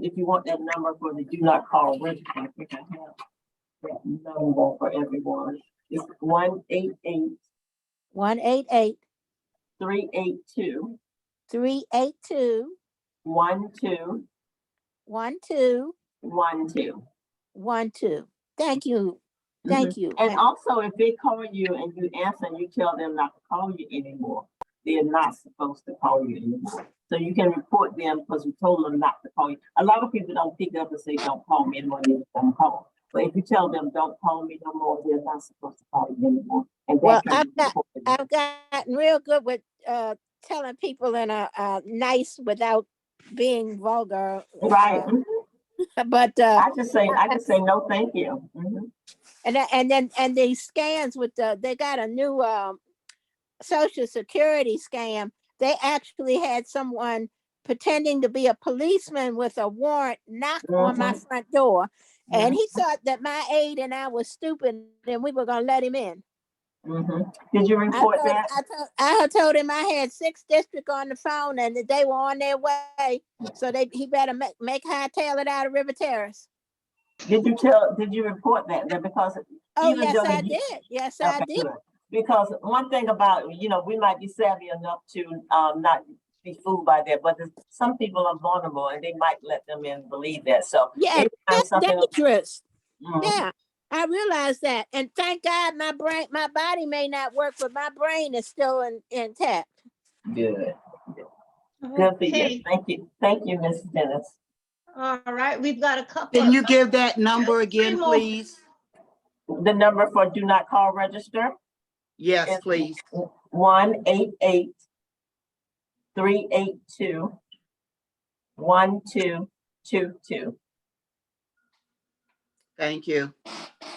D: if you want that number for the do not call register, I think I have that number for everyone. It's 1-888
G: 1-888
D: 382
G: 382
D: 1212.
G: Thank you. Thank you.
D: And also, if they call you and you answer and you tell them not to call you anymore, they're not supposed to call you anymore. So you can report them because you told them not to call you. A lot of people don't pick up and say, don't call me anymore, they don't call. But if you tell them, don't call me no more, they're not supposed to call you anymore. And
G: well, I've gotten real good with telling people in a nice without being vulgar.
D: Right.
G: But
D: I just say no, thank you.
G: And then these scans with they got a new Social Security scam. They actually had someone pretending to be a policeman with a warrant knock on my front door, and he thought that my aide and I was stupid and we were gonna let him in.
D: Did you report that?
G: I told him I had 6th District on the phone and that they were on their way, so he better make hightail it out of River Terrace.
D: Did you report that? Because
G: yes, I did. Yes, I did.
D: Good. Because one thing about, we might be savvy enough to not be fooled by that, but some people are vulnerable and they might let them in and believe that. So
G: yeah, that's dangerous. Yeah, I realize that. And thank God my body may not work, but my brain is still intact.
D: Good. Good for you. Thank you, Ms. Dennis.
E: All right, we've got a couple.
Q: Can you give that number again, please?
D: The number for do not call register?
Q: Yes, please.
D: 1-888 382 1222.
Q: Thank you.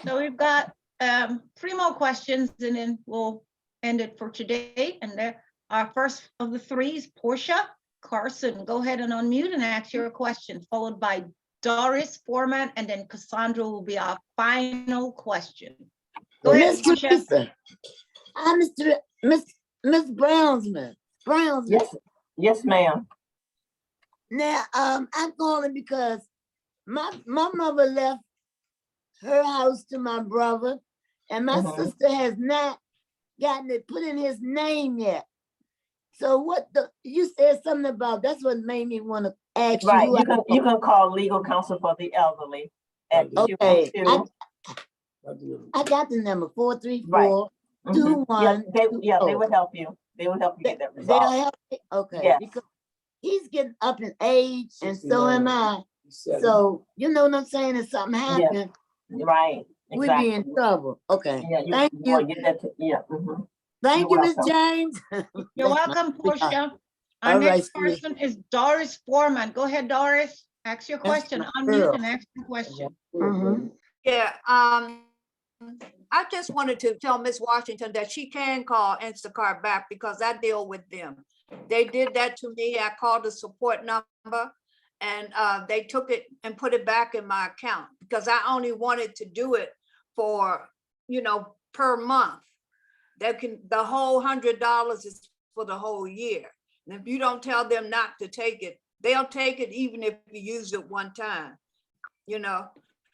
E: So we've got 3 more questions and then we'll end it for today. And our first of the 3 is Portia Carson. Go ahead and unmute and ask your question, followed by Doris Foreman, and then Cassandra will be our final question. Go ahead, Portia.
R: I'm Miss Brownson.
D: Yes, ma'am.
R: Now, I'm calling because my mother left her house to my brother, and my sister has not gotten it put in his name yet. So you said something about, that's what made me want to ask
D: right.
R: you.
D: You can call legal counsel for the elderly at
R: okay. I got the number 434 21.
D: They would help you. They would help you get that resolved.
R: They'll help me? Okay.
D: Yes.
R: Because he's getting up in age and so am I. So you know what I'm saying? If something happens,
D: right. Exactly.
R: We'd be in trouble. Okay.
D: Yeah,
R: thank you. Thank you, Miss James.
E: You're welcome, Portia. Our next person is Doris Foreman. Go ahead, Doris. Ask your question. Unmute and ask your question.
K: Yeah, I just wanted to tell Miss Washington that she can call Instacart back because I deal with them. They did that to me. I called the support number and they took it and put it back in my account because I only wanted to do it for, per month. The whole $100 is for the whole year. And if you don't tell them not to take it, they'll take it even if you use it one time,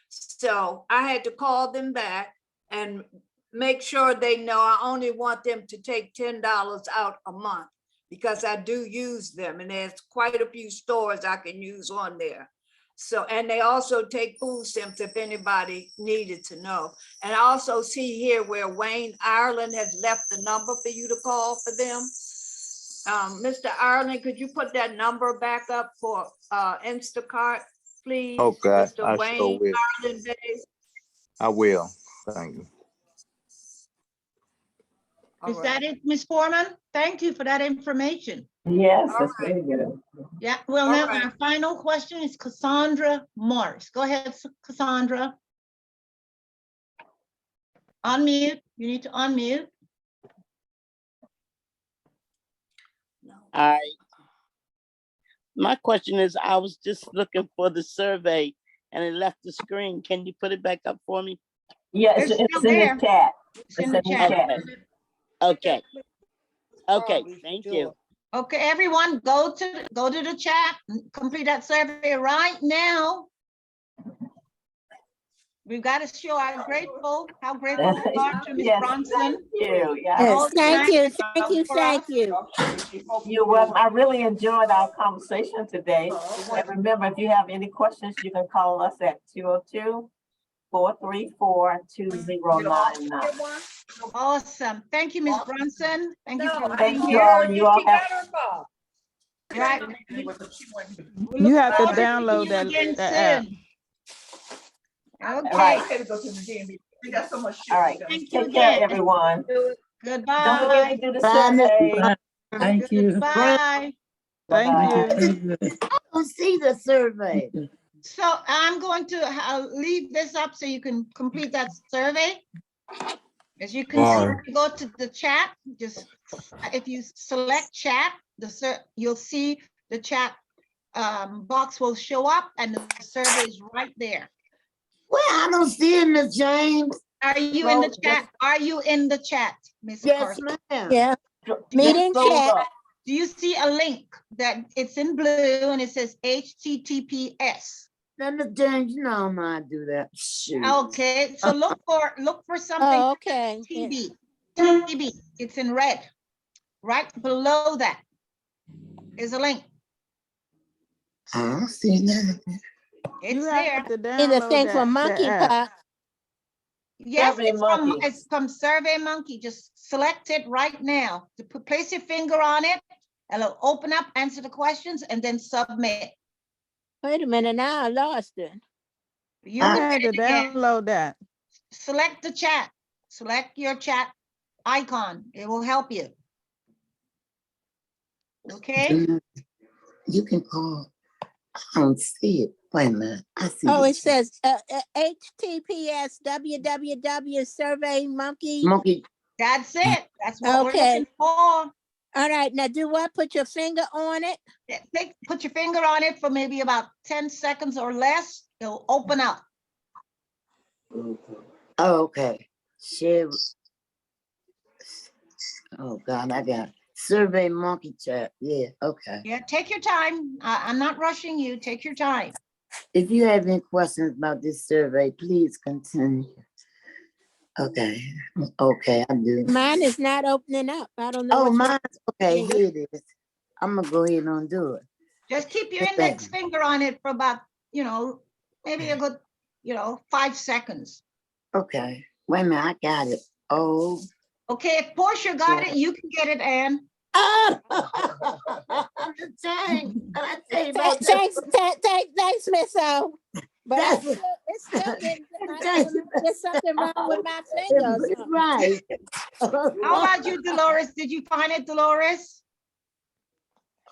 K: So I had to call them back and make sure they know I only want them to take $10 out a month because I do use them and there's quite a few stores I can use on there. So, and they also take food stamps if anybody needed to know. And I also see here where Wayne Ireland has left the number for you to call for them. Mr. Ireland, could you put that number back up for Instacart, please?
S: Okay,
K: Mr.
S: I
K: Wayne
S: sure will.
K: Ireland Day.
S: I will. Thank you.
E: Is that it, Ms. Foreman? Thank you for that information.
D: Yes, that's very good.
E: Yeah, well,
K: All
E: now
K: right.
E: our final question is Cassandra Morris. Go ahead, Cassandra. Unmute, you need to unmute.
T: All right. My question is, I was just looking for the survey and it left the screen. Can you put it back up for me?
D: Yeah, it's in the chat.
E: It's in the chat.
T: Okay. Okay, thank you.
E: Okay, everyone, go to the chat, complete that survey right now. We've got to show how grateful we are to Ms.
D: Yes,
E: Brownson.
D: thank you.
G: Yes, thank you, thank you, thank you.
D: You're welcome. I really enjoyed our conversation today. And remember, if you have any questions, you can call us at 202-434-2099.
E: Awesome. Thank you, Ms. Brunson. Thank you for
D: Thank
E: being
D: you
E: here.
D: all. You all have.
E: Right.
U: You have to
E: Look forward to
U: download
E: seeing you again
U: that app.
E: soon. Okay.
D: Right.
J: We got so much shit.
D: All right.
E: Thank you
D: Take care,
E: again.
D: everyone.
E: Goodbye.
D: Don't forget to do the
R: Bye, Miss
D: survey.
R: Brown. Thank you.
E: Bye.
U: Thank you.
R: I don't see the survey.
E: So I'm going to leave this up so you can complete that survey. As you can see, if you go to the chat, just if you select chat, you'll see the chat box will show up and the survey is right there.
R: Well, I don't see it, Miss James.
E: Are you in the chat? Are you in the chat, Miss
R: Yes,
E: Carson?
R: ma'am.
G: Yeah, meeting chat.
E: Do you see a link that it's in blue and it says HTTPS?
R: Now, Miss James, you know I'm not do that. Shoot.
E: Okay, so look for something.
G: Oh, okay.
E: TB. TB. It's in red. Right below that is a link.
R: I don't see nothing.
E: It's there.
G: Either thing for monkeypox.
E: Yes, it's from Survey Monkey. Just select it right now. Place your finger on it, and it'll open up, answer the questions, and then submit.
G: Wait a minute, now I lost it.
E: You
U: I
E: can
U: had
E: get
U: to
E: it again.
U: download that.
E: Select the chat. Select your chat icon. It will help you. Okay.
R: You can call. I don't see it. Wait a minute. I see.
G: Oh, it says HTTPS www.surveymonkey.
R: Monkey.
E: That's it. That's what we're looking for.
G: All right, now do what? Put your finger on it?
E: Put your finger on it for maybe about 10 seconds or less. It'll open up.
R: Oh, okay. Share. Oh God, I got Survey Monkey chat. Yeah, okay.
E: Yeah, take your time. I'm not rushing you. Take your time.
R: If you have any questions about this survey, please continue. Okay. Okay, I do.
G: Mine is not opening up. I don't know.
R: Oh,
G: what's wrong.
R: mine. Okay, here it is. I'm gonna go ahead and do it.
E: Just keep your index finger on it for about, maybe a good, 5 seconds.
R: Okay. Wait a minute, I got it. Oh.
E: Okay, if Portia got it, you can get it, Ann.
R: I'm just saying.
G: Thanks, Miss O. But it's still getting, there's something wrong with my finger.
R: Right.
E: How about you, Dolores? Did you find it, Dolores?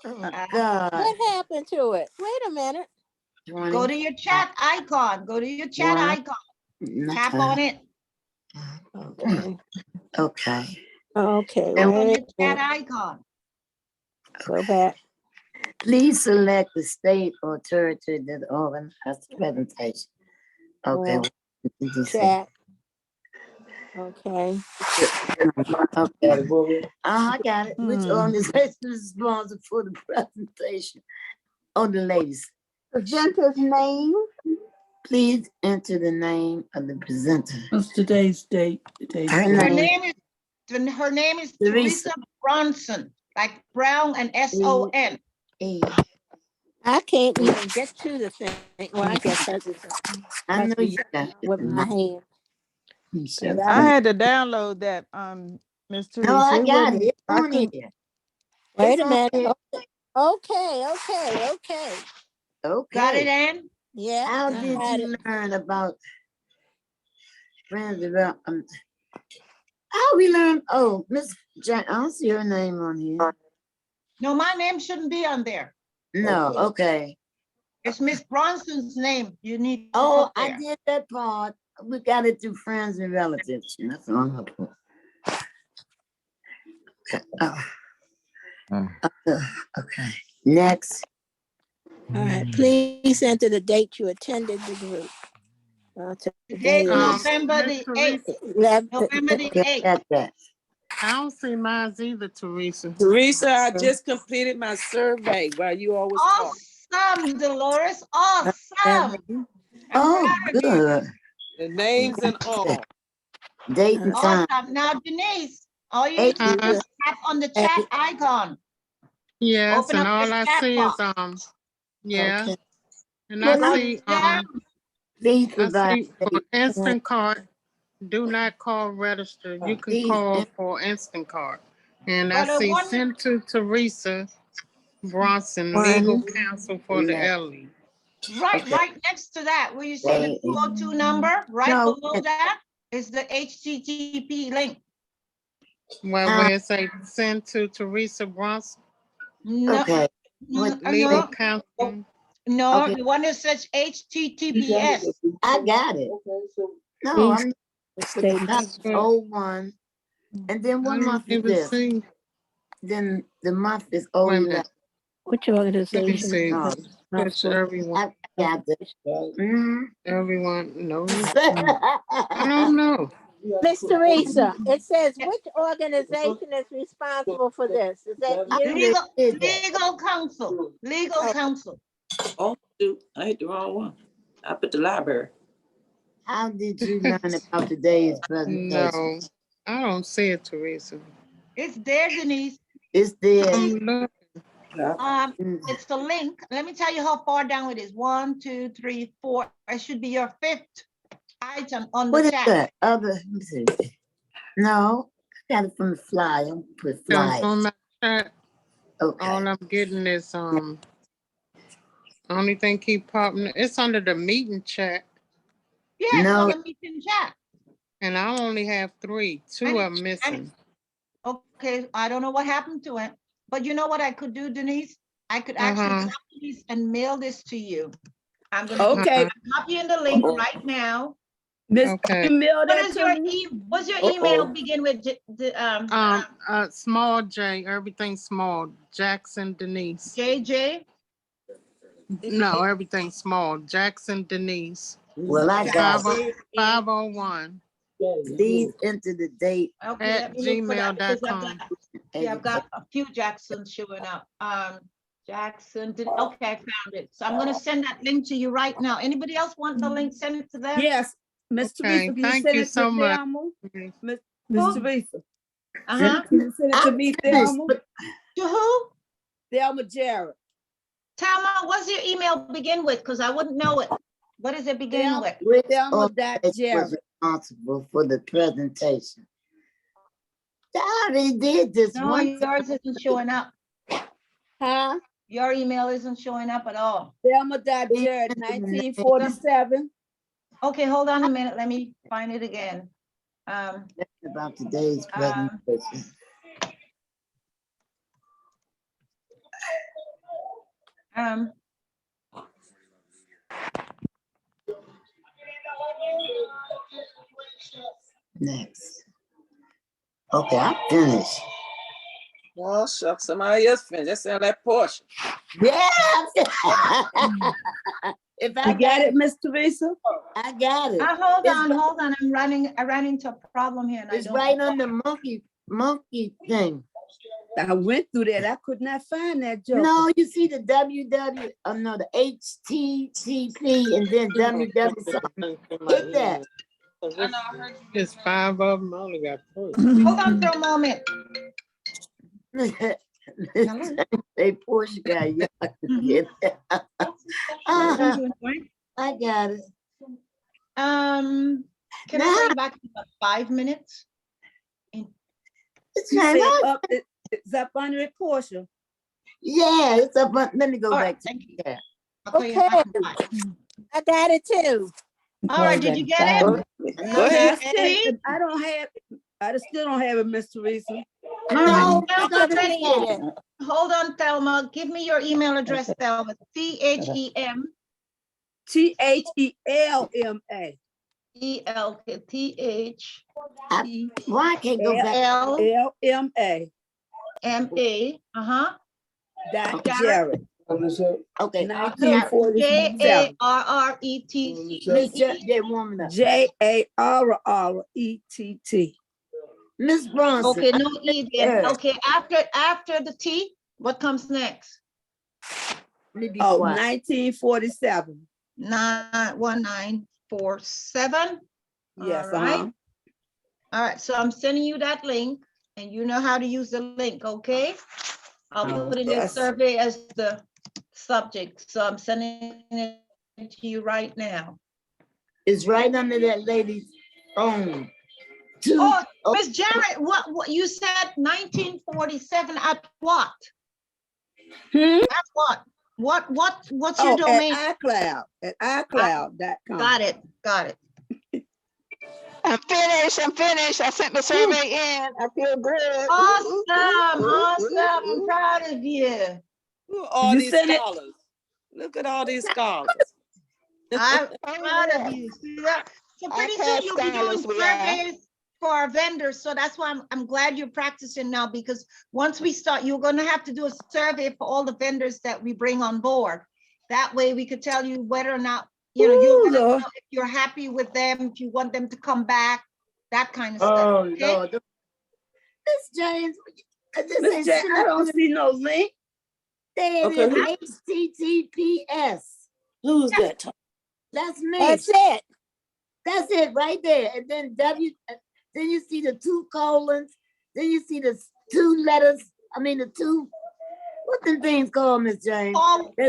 R: Oh, God.
G: What happened to it? Wait a minute.
E: Go to your chat icon. Go to your chat icon. Tap on it.
R: Okay. Okay.
G: Okay.
E: Tap on your chat icon.
G: Go back.
R: Please select the state or territory that organizes the presentation. Okay.
G: Chat. Okay.
R: Okay. I got it. Which organization is responsible for the presentation? Oh, the ladies.
G: Presenter's name.
R: Please enter the name of the presenter.
V: What's today's date?
E: Her name is Theresa Brownson, like Brown and S-O-N.
G: I can't even get to the thing. Well, I guess I just
R: I know you got
G: with my hand.
U: I had to download that, Miss
R: No,
U: Teresa.
R: I
U: It
R: got it.
U: wouldn't,
R: It's
U: I
R: on
U: couldn't.
R: here.
G: Wait
R: It's
G: a
R: on
G: minute.
R: here.
G: Okay.
E: Got it,
R: Okay.
E: Ann?
G: Yeah.
R: How
G: I
R: did
G: got
R: you
G: it.
R: learn about friends about how we learn? Oh, Miss Jack, I don't see her name on here.
E: No, my name shouldn't be on there.
R: No, okay.
E: It's Miss Bronson's name you need to
R: Oh,
E: put
R: I
E: there.
R: did that part. We got it through friends and relatives. That's all I'm gonna put. Okay. Next.
G: All right. Please enter the date you attended the group. Today
E: Today,
G: is
E: November
C: Miss
E: the 8th.
C: Teresa,
E: November the
R: Okay,
E: 8th.
R: got that.
C: I don't see mine either, Teresa.
O: Theresa, I just completed my survey while you all was talking.
E: Awesome, Dolores. Awesome. I'm
R: Oh,
E: proud of you.
R: good.
O: The names and all.
R: Date and time.
E: Awesome. Now, Denise, all you need to do is tap on the chat icon.
C: Yes,
E: Open
C: and
E: up
C: all
E: the
C: I
E: chat
C: see
E: box.
C: is yeah.
G: Okay.
C: And I
E: Go
C: see
E: down.
R: Please
C: I
R: provide.
C: see for instant card, do not call register. You can call for instant card. And I
E: But the
C: see
E: one
C: send to Theresa Brownson, legal
G: 1,
C: counsel for the elderly.
E: right next to that, where you see the 202 number, right below that is the HTTP link.
C: Where it say send to Theresa Brownson.
E: No,
R: Okay.
C: Legal counsel.
E: no,
R: Okay.
E: the one that says HTTPS.
R: I got it. No, I'm that's 01. And then what month is this?
C: See.
R: Then the month is
C: Wait a
R: 01.
C: minute.
G: which
C: Let me
G: organization?
C: see.
R: No,
C: Push everyone.
R: I got this.
C: Everyone, no. I don't know.
G: Miss Teresa, it says which organization is responsible for this? Is that you?
E: Legal counsel. Legal counsel.
O: Oh, shoot, I hit the wrong one. I put the library.
R: How did you learn about today's presentation?
C: No, I don't see it, Teresa.
E: It's there, Denise.
R: It's there.
E: It's the link. Let me tell you how far down it is. 1, 2, 3, 4. It should be your 5th item on the chat.
R: What is that? Let me see. No, I got it from the flyer. Put flyer.
C: On my chat,
R: okay.
C: all I'm getting is only thing keep popping. It's under the meeting chat.
E: Yeah, it's on the meeting chat.
C: And I only have 3. 2 are missing.
E: Okay, I don't know what happened to it, but you know what I could do, Denise? I could actually copy this and mail this to you. I'm gonna copy in the link right now.
C: Okay.
E: What's your email begin with?
C: Small J, everything small. Jackson Denise.
E: JJ?
C: No, everything small. Jackson Denise.
R: Well, I got
C: 501.
R: Please enter the date
E: at
C: gmail.com.
E: I've got a few Jacksons showing up. Jackson, okay, I found it. So I'm gonna send that link to you right now. Anybody else want the link? Send it to them?
M: Yes, Miss Teresa, can you
C: Thank
M: send
C: you
M: it
C: so
M: to
C: much.
M: Thelma? Miss Teresa.
E: Uh-huh.
M: Can you send it to me, Thelma?
E: To who?
M: Thelma Jarrett.
E: Thelma, what's your email begin with? Because I wouldn't know it. What does it begin with?
R: Thelma was responsible for the presentation. I already did this one.
E: Yours isn't showing up.
M: Huh?
E: Your email isn't showing up at all.
M: Thelma.Jarrett, 1947.
E: Okay, hold on a minute. Let me find it again.
R: About today's presentation. Next. Okay, I'm finished.
O: Well, shucks, somebody else finished. That sound like Portia.
R: Yeah. If I
M: got it, Miss Teresa?
R: I got it.
E: Hold on. I ran into a problem here. And
R: it's right on the monkey thing.
M: I went through that. I could not find that joke.
R: No, you see the the HTTP and then www something. Hit that.
C: I know, I heard you. It's 5 of them. I only got 3.
E: Hold on for a moment.
R: Hey, Portia got you. I got it.
E: Can I bring back in about 5 minutes?
R: It's
M: You
R: fine.
M: said up, it's up under it, Portia.
R: Yeah, it's up. Let me go
E: All
R: back
E: right,
R: to
E: thank you.
R: that.
E: I'll call you
G: Okay,
E: back in 5.
G: I got it too.
E: All right, did you get it?
O: Go ahead.
E: See?
M: I don't have, I still don't have it, Miss Theresa.
R: No,
E: Thelma,
R: we're gonna
E: ready?
R: get it.
E: Hold on, Thelma. Give me your email address, Thelma. THEM.
M: THELMA.
E: ELKTH.
R: Why I can't go back?
M: LMA.
E: MA.
M: Dot Jarrett.
R: Okay.
M: 1947.
E: JARRETT.
R: Miss J woman up.
M: JARRETT.
R: Miss Brownson.
E: Okay, no E then. Okay, after the T, what comes next?
R: Let me be
M: Oh,
R: quiet.
M: 1947.
E: 1947.
M: Yes,
E: All right. All right, so I'm sending you that link and you know how to use the link, okay? I'll put in this survey as the subject. So I'm sending it to you right now.
R: It's right under that lady's phone.
E: Oh, Miss Jarrett, what you said 1947 at what? At what? What's your domain?
M: At iCloud. At iCloud.com.
E: Got it.
P: I'm finished. I sent the survey in. I feel good.
E: Awesome. I'm proud of you.
O: All
M: You
O: these
M: sent it?
O: scholars. Look at all these scholars.
E: I'm proud of you. See that? So pretty soon you'll be doing surveys for our vendors. So that's why I'm glad you're practicing now, because once we start, you're going to have to do a survey for all the vendors that we bring on board. That way we could tell you whether or not, you know, know if you're happy with them, if you want them to come back, that kind of stuff. Okay?
R: Lord. Miss James,
M: Miss James, I don't see no link.
R: There it is, HTTPS.
O: Who's that?
R: That's me.
G: That's it.
R: That's it right there. And then then you see the 2 colons. Then you see the 2 letters. I mean the 2. What the things called, Miss James?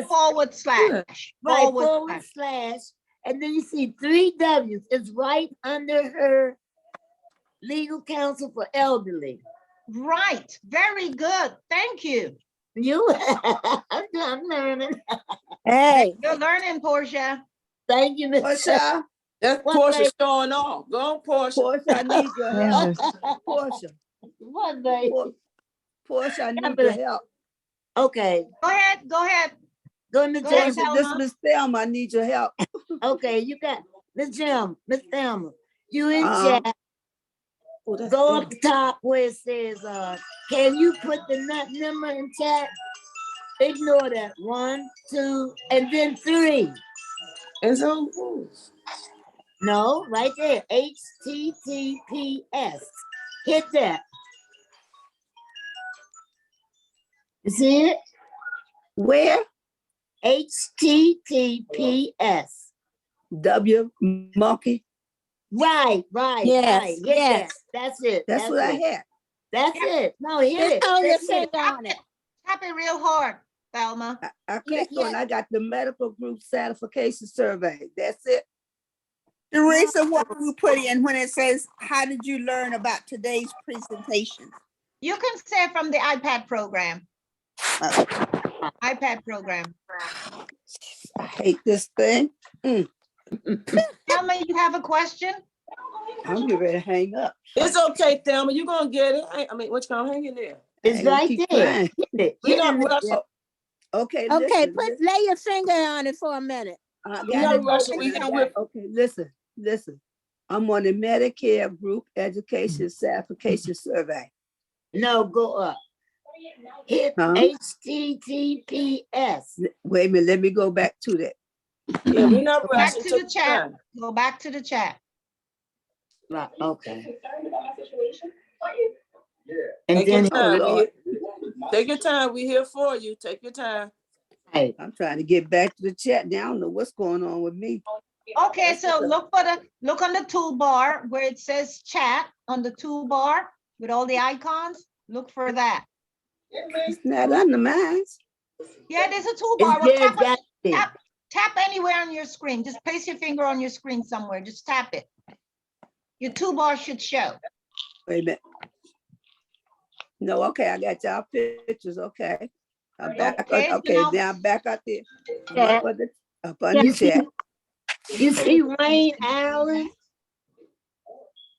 E: Forward slash.
R: Right, forward slash. And then you see 3 W's. It's right under her legal counsel for elderly.
E: Right. Very good. Thank you.
R: You, I'm learning.
G: Hey.
E: You're learning, Portia.
R: Thank you, Miss
M: Portia.
O: That's Portia showing off. Go on, Portia.
M: Portia, I need your help. Portia.
R: What, baby?
M: Portia, I need your help.
R: Okay.
E: Go ahead.
R: Go, Miss James.
M: This is Miss Thelma. I need your help.
R: Okay, you got Miss Thelma. You in chat. Go up the top where it says, can you put the number in chat? Ignore that. 1, 2, and then 3.
O: And so,
R: no, right there. HTTPS. Hit that. You see it?
M: Where?
R: HTTPS.
M: W monkey.
R: Right.
G: Yes,
R: Hit that. That's it.
M: That's what I had.
R: That's it. No, hit it.
G: Hold your finger on it.
E: Tap it real hard, Thelma.
M: I clicked on. I got the medical group certification survey. That's it.
B: Theresa, what do you put in when it says, how did you learn about today's presentation?
E: You can say from the iPad program. iPad program.
M: I hate this thing.
E: Thelma, you have a question?
M: I'm getting ready to hang up.
O: it's okay, Thelma. You're going to get it. I mean, what you going to hang in there?
R: It's right there.
O: We're not rushing.
M: Okay,
G: Okay,
M: listen,
G: lay your finger on it for a minute.
O: We're not rushing.
M: Okay, listen. I'm on the Medicare group education certification survey.
R: No, go up. Hit HTTPS.
M: Wait a minute, let me go back to that.
O: Yeah, we're not
E: Go back
O: rushing.
E: to the chat. Go back to the chat.
R: Right, okay.
O: And
R: And then
O: take your time. We're here for you. Take your time.
R: Hey.
M: I'm trying to get back to the chat now. I don't know what's going on with me.
E: Okay, so look on the toolbar where it says chat on the toolbar with all the icons. Look for that.
M: It's not under mine.
E: Yeah, there's a toolbar.
R: It's
E: Well,
R: there, got it.
E: tap anywhere on your screen. Just place your finger on your screen somewhere. Just tap it. Your toolbar should show.
M: Wait a minute. No, okay, I got y'all pictures. Okay. I'm back.
E: Okay,
M: Okay,
E: now-
M: now I'm back out there.
R: Chat.
M: Up on the chat.
R: You see Wayne Allen?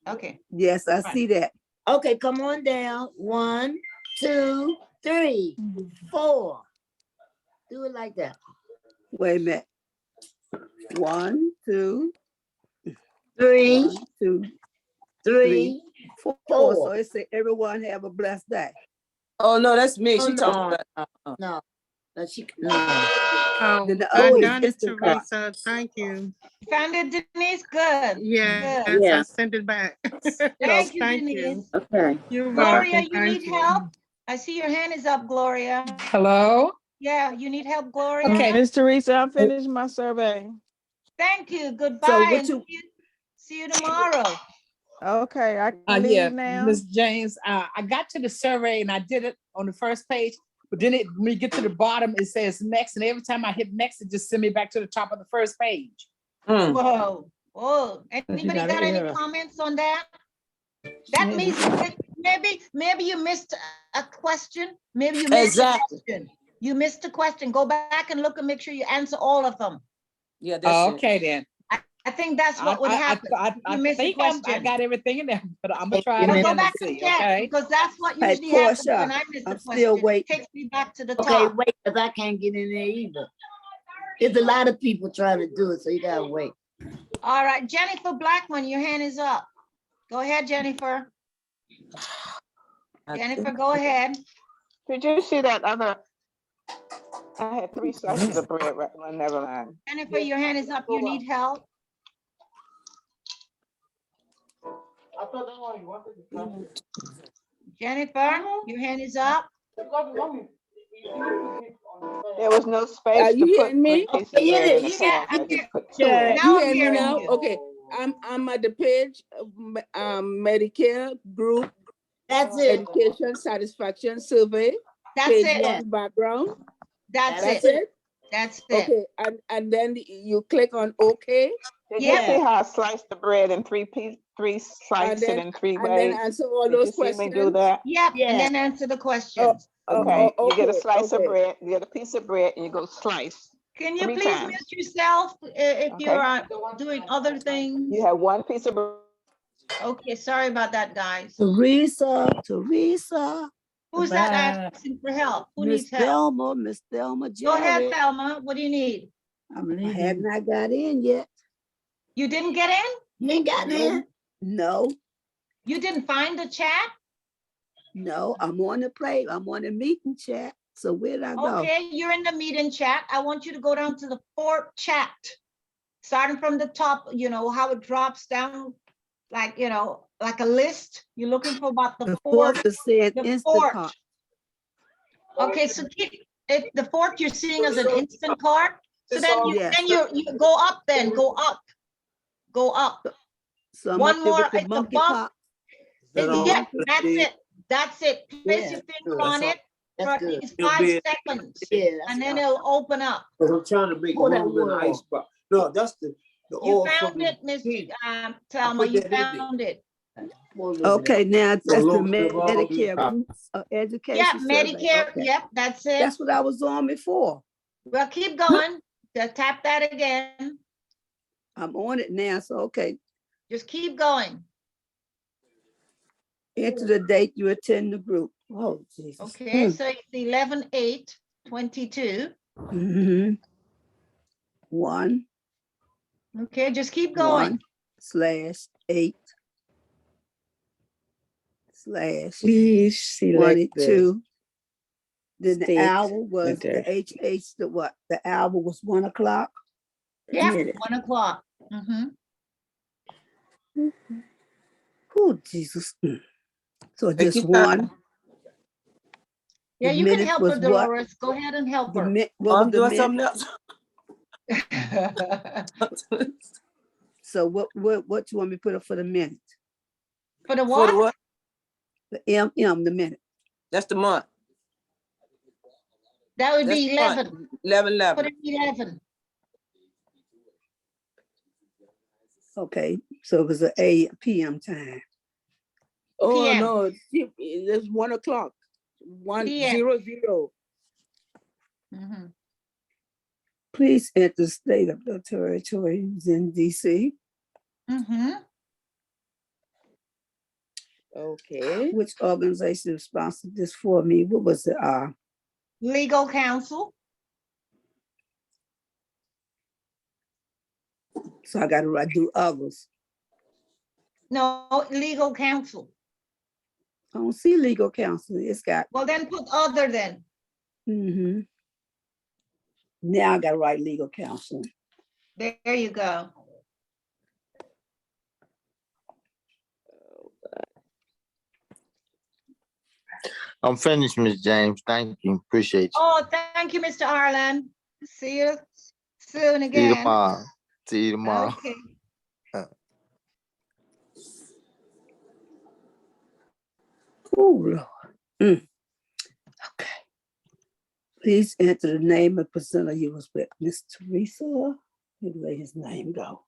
E: Okay.
M: Yes, I see that.
R: Okay, come on down. 1, 2, 3, 4. Do it like that.
M: Wait a minute. 1, 2,
R: 3,
M: 1, 2,
R: 3,
M: 4.
R: 4.
M: So it said everyone have a blessed day.
O: Oh, no, that's me.
R: Oh,
O: She
R: no.
O: talking about.
R: No, no.
C: Oh,
M: Then the
C: I
M: other
C: done it,
M: Instacart.
C: Teresa. Thank you.
E: Found it, Denise? Good.
C: Yes,
E: Good.
C: I sent it back.
E: Thank you,
C: Thank
E: Denise.
C: you.
N: Okay.
C: You're
E: Gloria,
C: welcome.
E: you
C: Thank
E: need
C: you.
E: help? I see your hand is up, Gloria.
H: Hello?
E: Yeah, you need help, Gloria?
H: Okay.
U: Miss Theresa, I finished my survey.
E: Thank you. Goodbye.
M: So what
E: And
M: you
E: see you tomorrow.
U: Okay, I can
H: Yeah,
U: leave now.
H: Miss James, I got to the survey and I did it on the first page, but then when you get to the bottom, it says next, and every time I hit next, it just send me back to the top of the first page.
E: Whoa. Whoa. Anybody
H: gotta
E: got any
H: hear.
E: comments on that? That means maybe you missed a question. Maybe you missed a question. You missed a question. Go back and look and make sure you answer all of them.
O: Yeah, that's
H: Okay, then.
E: I think that's what would happen.
H: I
E: You missed a
H: think I
E: question.
H: got everything in there, but I'm gonna try it
E: Well,
H: again
E: go
H: and
E: back and
H: see,
E: check,
H: okay?
E: because that's what
M: Hey,
E: usually happens
M: Portia,
E: when I miss a
M: I'm
E: question.
M: still
E: It
M: waiting.
E: takes me back to the
R: Okay,
E: top.
R: wait, because I can't get in there either. There's a lot of people trying to do it, so you gotta wait.
E: All right, Jennifer Blackman, your hand is up. Go ahead, Jennifer. Jennifer, go ahead.
P: Did you see that other? I had 3 slices of bread, right? Well, never mind.
E: Jennifer, your hand is up. You need help. Jennifer, your hand is up.
P: There was no space
T: Are
P: to
T: you
P: put
T: hearing me?
P: 3 pieces of bread in the pan, so I
E: I'm
P: just put 2
E: here.
P: in.
E: Now
T: You
E: I'm
T: hear me
E: hearing
T: now?
E: you.
T: Okay, I'm at the page of Medicare group
R: That's it.
T: education satisfaction survey.
E: That's
T: Page
E: it.
T: 1 background.
E: That's
T: That's
E: it.
T: it.
E: That's it.
T: Okay, and then you click on OK.
P: Did you see how I sliced the bread in 3 pieces, 3 slices it in 3
T: and then
P: ways?
T: answer all
P: Did you
T: those
P: see me
T: questions.
P: do that?
E: Yep, and
R: Yeah.
E: then answer the questions.
P: Okay, you get a
T: okay,
P: slice of
T: okay.
P: bread, you get a piece of bread, and you go slice.
E: Can you
P: 3
E: please
P: times.
E: mute yourself if
P: Okay.
E: you're doing other things?
P: You have 1 piece of bread.
E: Okay, sorry about that, guys.
M: Teresa.
E: Who's that asking for help? Who
M: Miss
E: needs help?
M: Miss Thelma
E: Go ahead,
M: Jerry.
E: Thelma. What do you need?
M: I have not got in yet.
E: You didn't get in?
R: You ain't got in?
M: No,
E: You didn't find the chat?
M: no, I'm on the play. I'm on the meeting chat. So where did I go?
E: Okay, you're in the meeting chat. I want you to go down to the 4th chat. Starting from the top, you know, how it drops down, like, you know, like a list. You're looking for about the 4th.
M: Is saying
E: The
M: Instacart.
E: 4th. Okay, so if the 4th you're seeing as an instant card, so then you go up, go up.
M: So I'm
E: One
M: up there
E: more
M: with the
E: at the
M: monkey
E: bump.
M: pop.
E: Yeah, that's it. Place your finger on it for at least 5 seconds. And then it'll open up.
Q: I'm trying to make more than an ice box. No, that's the
E: You
Q: oil
E: found
Q: from
E: it, Miss
Q: the
E: Thelma,
Q: put
E: you
Q: that in there.
E: found it.
M: Okay, now that's the
Q: little bit of all
M: Medicare education.
E: Yeah,
M: survey.
E: Medicare,
M: Okay.
E: yep, that's it.
M: That's what I was on before.
E: Well, keep going. Just tap that again.
M: I'm on it now, so okay.
E: Just keep going.
M: Enter the date you attend the group. Oh, Jesus.
E: Okay, so it's 11/8/22.
M: Mm-hmm. 1.
E: Okay, just keep going.
M: 1/8/
T: Please select
M: 22. Then the
T: state
M: hour was
T: center.
M: the HH, the what? The hour was 1 o'clock.
E: Yeah,
T: Minute.
E: 1 o'clock. Mhm.
M: Oh, Jesus. So
O: Take
M: just
O: your time.
M: 1.
E: Yeah,
M: The
E: you can
M: minute
E: help
M: was
E: her,
M: what?
E: Dolores. Go ahead and help
M: The
E: her.
M: what was
O: I'm
M: the
O: doing
M: minute?
O: something else.
M: So what you want me to put up for the minute?
E: For the
O: For the
E: what?
O: what?
M: The MM, the minute.
O: That's the month.
E: That would
O: That's
E: be
O: fine.
E: 11.
O: 11.
E: Put it 11.
M: Okay, so it was a PM time.
T: Oh,
E: PM.
T: no, it's 1 o'clock. 100.
E: Mhm.
M: Please enter the state of the territories in DC.
E: Mhm.
T: Okay.
M: Which organization sponsored this for me? What was it?
E: Legal counsel.
M: So I got to do others.
E: No, legal counsel.
M: I don't see legal counsel. It's got.
E: Well, then put other then.
M: Mm-hmm. Now I got to write legal counsel.
E: There you go.
S: I'm finished, Ms. James. Thank you. Appreciate you.
E: Oh, thank you, Mr. Arlen. See you soon
S: See you
E: again.
S: tomorrow. See you tomorrow.
E: Okay.
M: Oh, Lord. Okay. Please enter the name and presenter you was with Miss Theresa. Let his name go.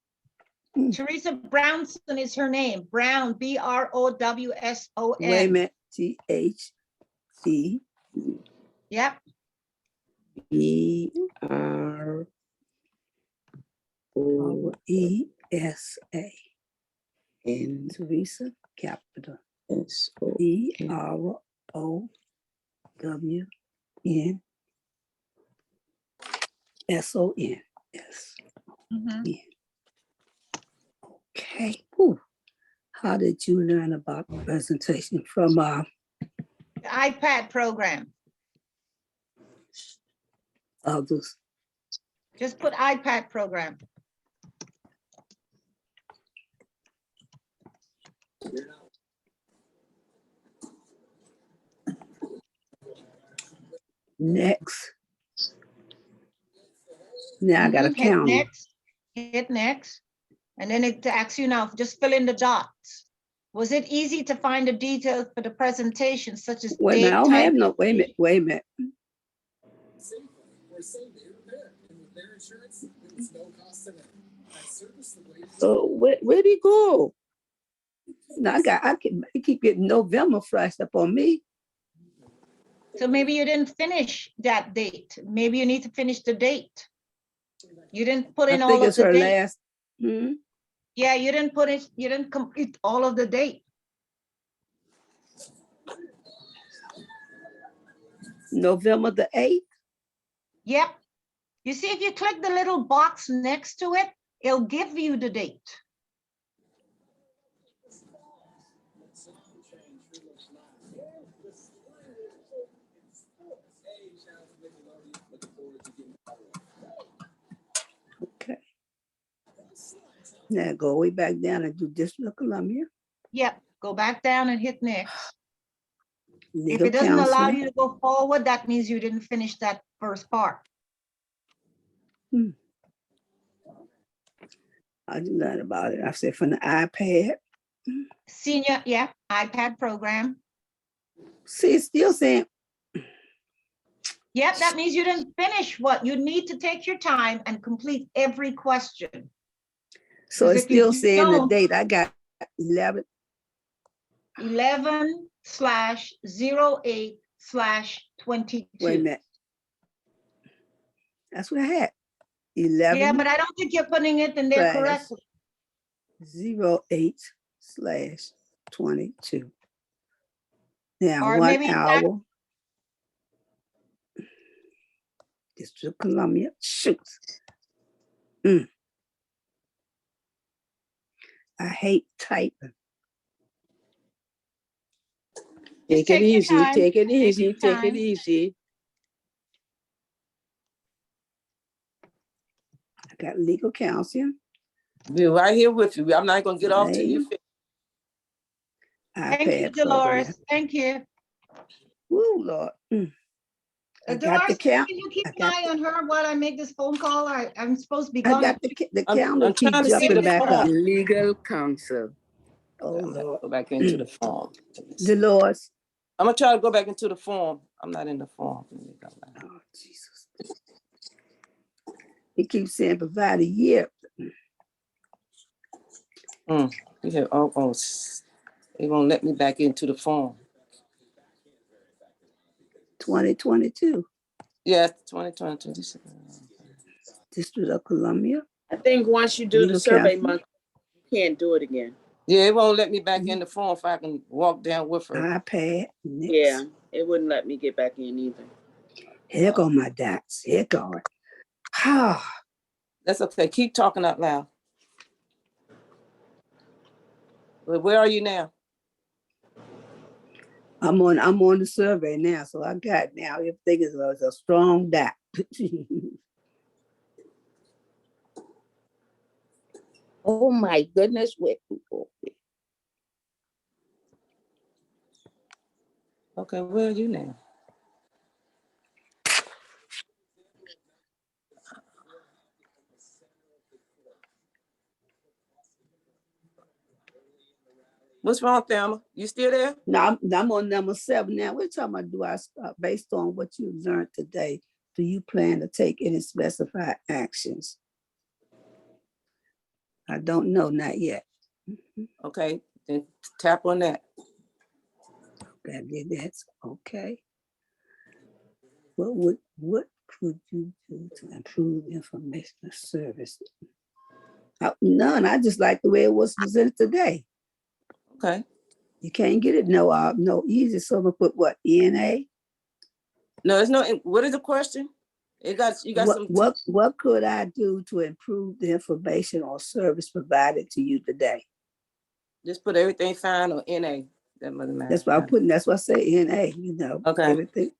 E: Theresa Brownson is her name. Brown, Browson.
M: Wait a minute. THE.
E: Yep.
M: EROESA. And Theresa, capital. EROWNSON. Yes.
E: Mhm.
M: Okay. Ooh. How did you learn about presentation from
E: The iPad program.
M: others?
E: Just put iPad program.
M: Next. Now I got a
E: Hit
M: counter.
E: next. Hit next. And then it asks you now, just fill in the dots. Was it easy to find the details for the presentation, such as
M: Wait a minute, I
E: date,
M: don't
E: time?
M: have no, wait a minute. So where'd he go? No, I keep getting November flashed up on me.
E: So maybe you didn't finish that date. Maybe you need to finish the date. You didn't put in
M: I
E: all
M: think
E: of
M: it's
E: the
M: her
E: date.
M: last.
E: Yeah, you didn't put it, you didn't complete all of the date.
M: November the 8th?
E: Yep. You see, if you click the little box next to it, it'll give you the date.
M: Okay. Now go way back down and do District of Columbia.
E: Yep, go back down and hit next.
M: Legal
E: If it doesn't allow
M: counsel.
E: you to go forward, that means you didn't finish that first part.
M: I did learn about it. I said from the iPad.
E: Senior, yeah, iPad program.
M: See, it's still saying.
E: Yep, that means you didn't finish what you need to take your time and complete every question.
M: So it's
E: if you
M: still saying the
E: don't-
M: date. I got 11.
E: 11/08/22.
M: Wait a minute. That's what I had. 11.
E: Yeah, but I don't think you're putting it in there correctly.
M: 08/22. Now
E: Or
M: 1
E: maybe
M: hour. District of Columbia. Shoot. I hate typing.
T: Take it easy, take it easy, take it easy.
M: I got legal counsel.
T: We're right here with you. I'm not gonna get off till you finish.
E: Thank you, Dolores. Thank you.
M: Woo, Lord. I got
E: Dolores,
M: the count.
E: can you keep an eye on her while I make this phone call? I'm supposed to be
M: I
E: gone.
M: got the calendar keep jumping back up.
T: Legal counsel.
M: Oh, Lord.
T: Go back into the form.
M: Dolores.
T: I'm gonna try to go back into the form. I'm not in the form.
M: Oh, Jesus. He keeps saying provide a year.
O: Yeah, it won't let me back into the form.
M: 2022.
O: Yes, 2022.
M: District of Columbia.
N: I think once you do the
M: Legal
N: survey
M: counsel.
N: month, you can't do it again.
O: Yeah, it won't let me back in the form if I can walk down with her.
M: iPad. Next.
N: Yeah, it wouldn't let me get back in either.
M: Here go my dots. Here go it.
O: That's okay. Keep talking out loud. But where are you now?
M: I'm on the survey now, so I got now. Everything is a strong dot.
A: Oh my goodness, where people?
O: Okay, where are you now? What's wrong, Thelma? You still there?
M: Now I'm on number 7 now. We're talking about do I based on what you learned today, do you plan to take any specified actions? I don't know, not yet.
O: Okay, then tap on that.
M: Okay, I did that. Okay. What could you do to improve information service? None. I just like the way it was presented today.
O: Okay.
M: You can't get it no easy. So I'm gonna put what, ENA?
O: No, it's no. What is the question? You got some.
M: What could I do to improve the information or service provided to you today?
O: Just put everything fine on NA. That doesn't matter.
M: That's why I'm putting. That's why I say NA. You know,
O: okay.
M: Everything.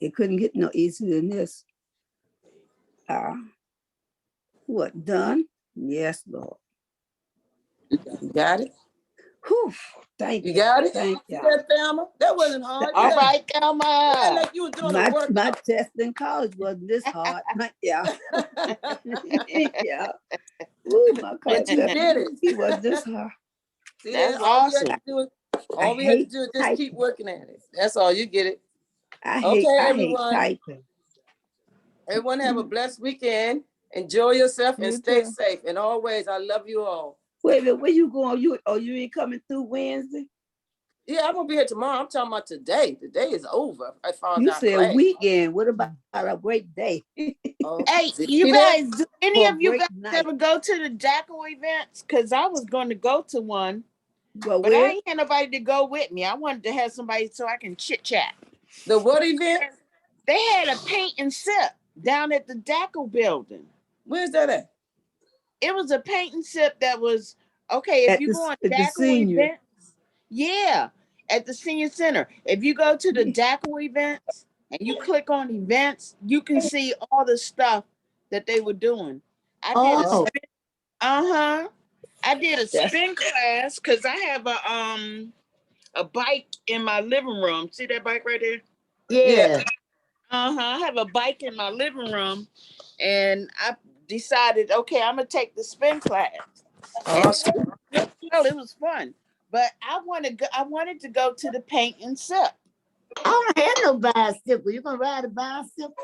M: It couldn't get no easier than this. What done? Yes, Lord.
O: You got it.
M: Whew, thank you.
O: You got it.
M: Thank you.
O: That Thelma. That wasn't hard.
N: All right, Thelma.
O: Like you were doing the work.
M: My test in college wasn't this hard. Yeah. Yeah. Ooh, my college
O: you
M: test
O: did it.
M: was this hard.
O: See,
N: that's
O: all
N: awesome.
O: we had to do is just keep working at it. That's all. You get it.
M: I hate typing.
O: Everyone have a blessed weekend. Enjoy yourself and stay safe. And always, I love you all.
M: Wait a minute, where you going? You ain't coming through Wednesday?
O: Yeah, I'm gonna be here tomorrow. I'm talking about today. The day is over. As far as
M: You
O: our
M: said
O: class.
M: Weekend. What about a great day?
K: Hey, you guys, do any of you guys ever go to the Jackal events? Because I was going to go to one, but I ain't had nobody to go with me. I wanted to have somebody so I can chit chat.
O: The what event?
K: They had a paint and sip down at the Jackal building.
O: Where's that at?
K: It was a paint and sip that was okay. If you go on Jackal events, yeah, at the senior center. If you go to the Jackal events and you click on events, you can see all the stuff that they were doing. I did I did a spin class because I have a bike in my living room. See that bike right there?
A: Yeah.
K: I have a bike in my living room, and I decided, okay, I'm gonna take the spin class.
O: Awesome.
K: Well, it was fun, but I wanted to go to the paint and sip.
R: I don't have no bicycle. You gonna ride a bicycle?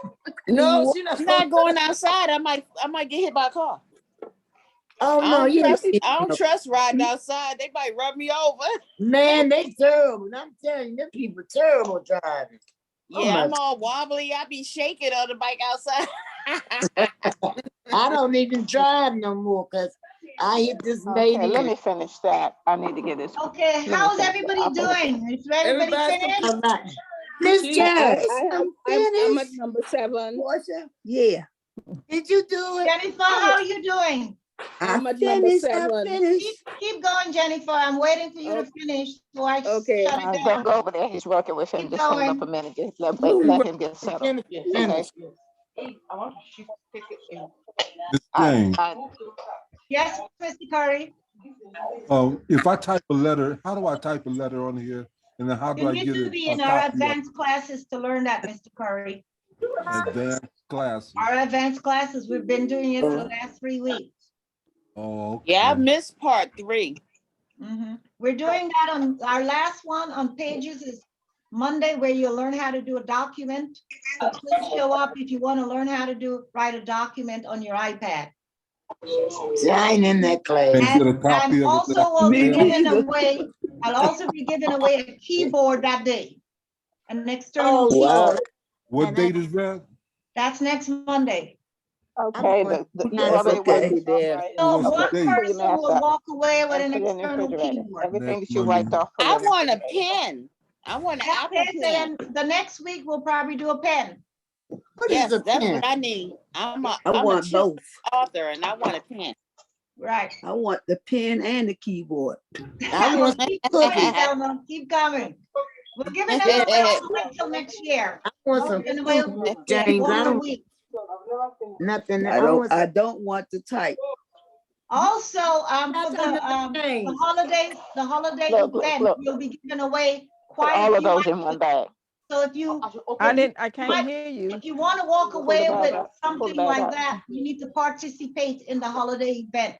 O: No, she's
K: not going outside. I might get hit by a car.
R: Oh no,
K: I don't trust riding outside. They might run me over.
R: Man, they terrible. I'm telling you, them people terrible driving.
K: Yeah, I'm all wobbly. I be shaking on the bike outside.
R: I don't even drive no more because I hit this lady.
P: Okay, let me finish that. I need to get this.
E: Okay, how's everybody doing? Is everybody finished?
R: All right. Miss Jazz,
B: I'm at number 7.
M: Yeah.
R: Did you do it?
E: Jennifer, how are you doing?
B: I'm at number 7.
E: Keep going, Jennifer. I'm waiting for you to finish. So I
B: Okay.
E: shut it
P: Don't
E: down.
P: go over there. He's working with him.
E: Keep
P: Just hold
E: going.
P: up a minute. Just let him get settled. Okay.
I: James.
E: Yes, Mr. Curry.
I: If I type a letter, how do I type a letter on here? And then how do
E: You
I: I
E: need
I: get
E: to
I: it?
E: be in our advanced classes to learn that, Mr. Curry.
I: Advanced classes.
E: Our advanced classes, we've been doing it for the last 3 weeks.
I: Oh, okay.
K: Yeah, I missed part 3.
E: We're doing that on our last one on pages is Monday where you'll learn how to do a document. So please show up if you want to learn how to write a document on your iPad.
R: See, I ain't in that class.
I: Can you get a copy
E: And
I: of it?
E: also will be
M: Me
E: giving
M: neither.
E: away, I'll also be giving away a keyboard that day. An external
R: Oh,
E: keyboard.
R: Lord.
I: What
R: And
I: date is that?
E: That's next Monday.
P: Okay,
R: going
P: you
M: That's
P: already
M: okay.
P: worked there.
E: So
I: What's the
E: one
I: date?
E: person will walk away with
P: And
E: an
P: put it in the
E: external
P: refrigerator.
E: keyboard.
P: Everything
I: Next
P: that you
I: Monday.
P: wiped off.
N: I want a pen. I want an
E: Yeah,
N: Apple
E: okay, so
N: pen.
E: then the next week we'll probably do a pen.
R: What
N: Yes,
R: is a
N: that's
R: pen?
N: what I need. I'm
M: I
N: a
M: want
N: children's
M: both.
N: author and I want a pen.
E: Right.
M: I want the pen and the keyboard.
R: I
E: Well,
R: want
E: keep
R: some
E: coming,
R: cookies.
E: Thelma. Keep coming. We're giving them away all the way till next year.
R: I want
E: We're
R: some
E: giving away
R: food, James.
E: one
R: I
E: a
R: don't
E: week.
R: nothing.
M: I don't want to type.
E: Also, for the holiday event, we'll be giving away
P: Put
E: quite
P: all
E: a
P: of
E: few
P: those in
E: items.
P: one bag.
E: So if you
U: I can't hear you.
E: if you want to walk
P: Pull the
E: away
P: bag
E: with
P: up. Pull the
E: something
P: bag
E: like
P: up.
E: that, you need to participate in the holiday event.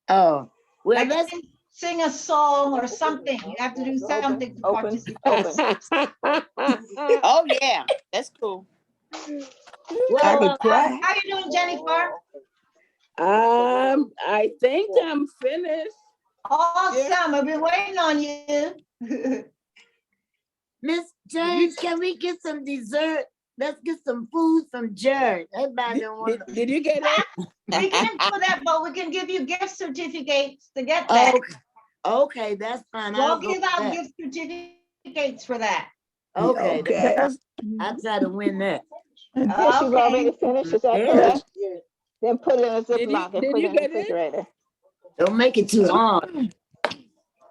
R: Oh, well,
E: Like sing a song or something. You have to do something to participate.
N: Oh yeah, that's cool.
M: I
E: Well,
M: could cry.
E: how you doing, Jennifer?
T: I think I'm finished.
E: Awesome. I've been waiting on you.
R: Miss James, can we get some dessert? Let's get some food from Jared. Everybody don't want to.
T: Did you get it?
E: We can't do that, but we can give you gift certificates to get that.
R: Okay, that's fine.
E: We'll
R: I'll go
E: give out
R: with that.
E: gift certificates for that.
R: Okay,
M: Okay.
R: I'll try to win that.
P: Yes, you've already finished. Is that
R: Yeah.
P: correct? Then put it in a Ziploc and
T: Did
P: put it
T: you
P: in the
T: get it?
P: refrigerator.
R: Don't make it too hard.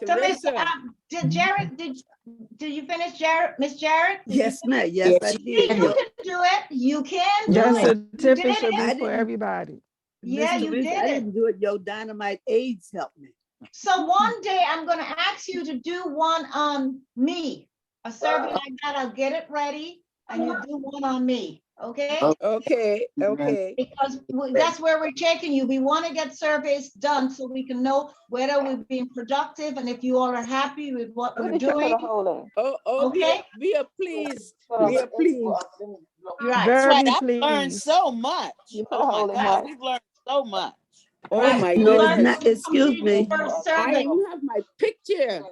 E: So Miss,
T: Teresa.
E: did Jared, did you finish, Jared, Miss Jared?
M: Yes, ma'am. Yes, I
E: See,
M: did.
E: you can do it. You can do
U: That
E: it. You
U: certificate
E: did
U: should
E: it.
U: be for everybody.
E: Yeah,
M: Miss
E: you
M: Teresa,
E: did
M: I
E: it.
M: didn't do it. Your dynamite aids helped me.
E: So one day I'm gonna ask you to do one on me. A survey like that, I'll get it ready and you do one on me, okay?
T: Okay.
E: Because that's where we're taking you. We want to get surveys done so we can know whether we're being productive and if you all are happy with what
P: What
E: we're
P: did you put
E: doing.
P: a hole in?
E: Okay?
T: We are pleased. We are pleased.
E: You're right.
N: That's right.
U: Very
N: I've learned
U: pleased.
N: so much.
P: You put a
N: Oh my
P: hole in
N: God,
P: what?
N: we've learned so much.
T: Oh
E: Right.
T: my
E: You
M: No,
E: learned
T: goodness.
E: how to
M: excuse
E: complete
M: me.
E: your first
T: I
E: survey.
T: even have my picture.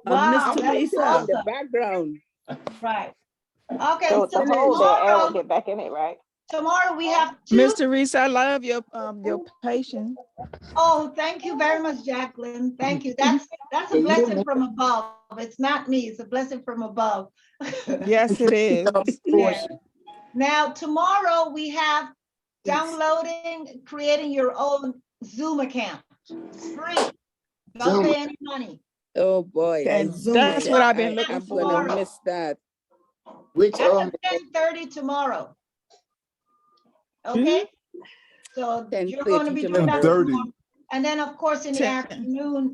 E: Wow,
M: Miss
E: that's
M: Teresa.
T: In the
E: awesome.
T: background.
E: Right. Okay,
P: So with
E: so
P: the hole there, air will
E: tomorrow,
P: get back in it, right?
E: we have
U: Miss
E: two.
U: Teresa, I love your patience.
E: Oh, thank you very much, Jacqueline. Thank you. That's a blessing from above. It's not me, it's a blessing from above.
U: Yes, it is.
E: Yeah. Now, tomorrow we have downloading, creating your own Zoom account. Free. Don't pay any money.
T: Oh boy.
U: That's what I've been looking
T: I'm
U: for.
T: gonna miss that.
R: Which
E: That's at 10:30 tomorrow. Okay? So you're going to be doing that
I: 10:30.
E: tomorrow. And then of course in the afternoon,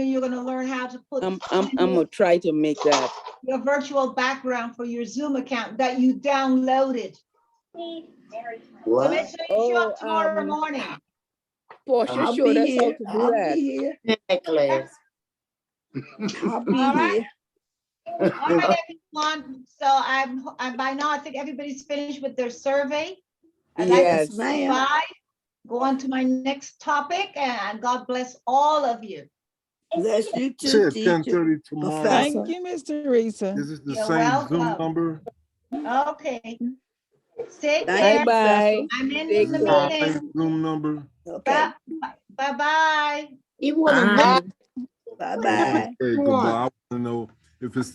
E: you're gonna learn how to put
T: I'm gonna try to make that.
E: your virtual background for your Zoom account that you downloaded. So make sure you show up tomorrow morning.
T: Portia
M: I'll
T: showed
M: be
T: us how
M: here.
T: to do
M: I'll
T: that.
M: be here.
R: class.
M: I'll be
E: All right.
M: here.
E: All right, everyone. So I'm by now, I think everybody's finished with their survey. I'd like to
M: Yes,
E: say
M: ma'am.
E: bye. Go on to my next topic and God bless all of you.
M: Bless you too,
I: Said
M: teacher.
I: 10:30 tomorrow.
M: Professor.
U: Thank you, Miss Teresa.
I: This is the
E: You're
I: same Zoom
E: welcome.
I: number.
E: Okay. Take
M: Thank
E: care.
M: you,
T: Bye.
E: I'm in
T: Take
E: the
T: care.
E: meeting.
I: Same Zoom number.
M: Okay.
E: Bye-bye.
R: You want to know?
M: Bye-bye.
I: Okay, goodbye. I want to know if it's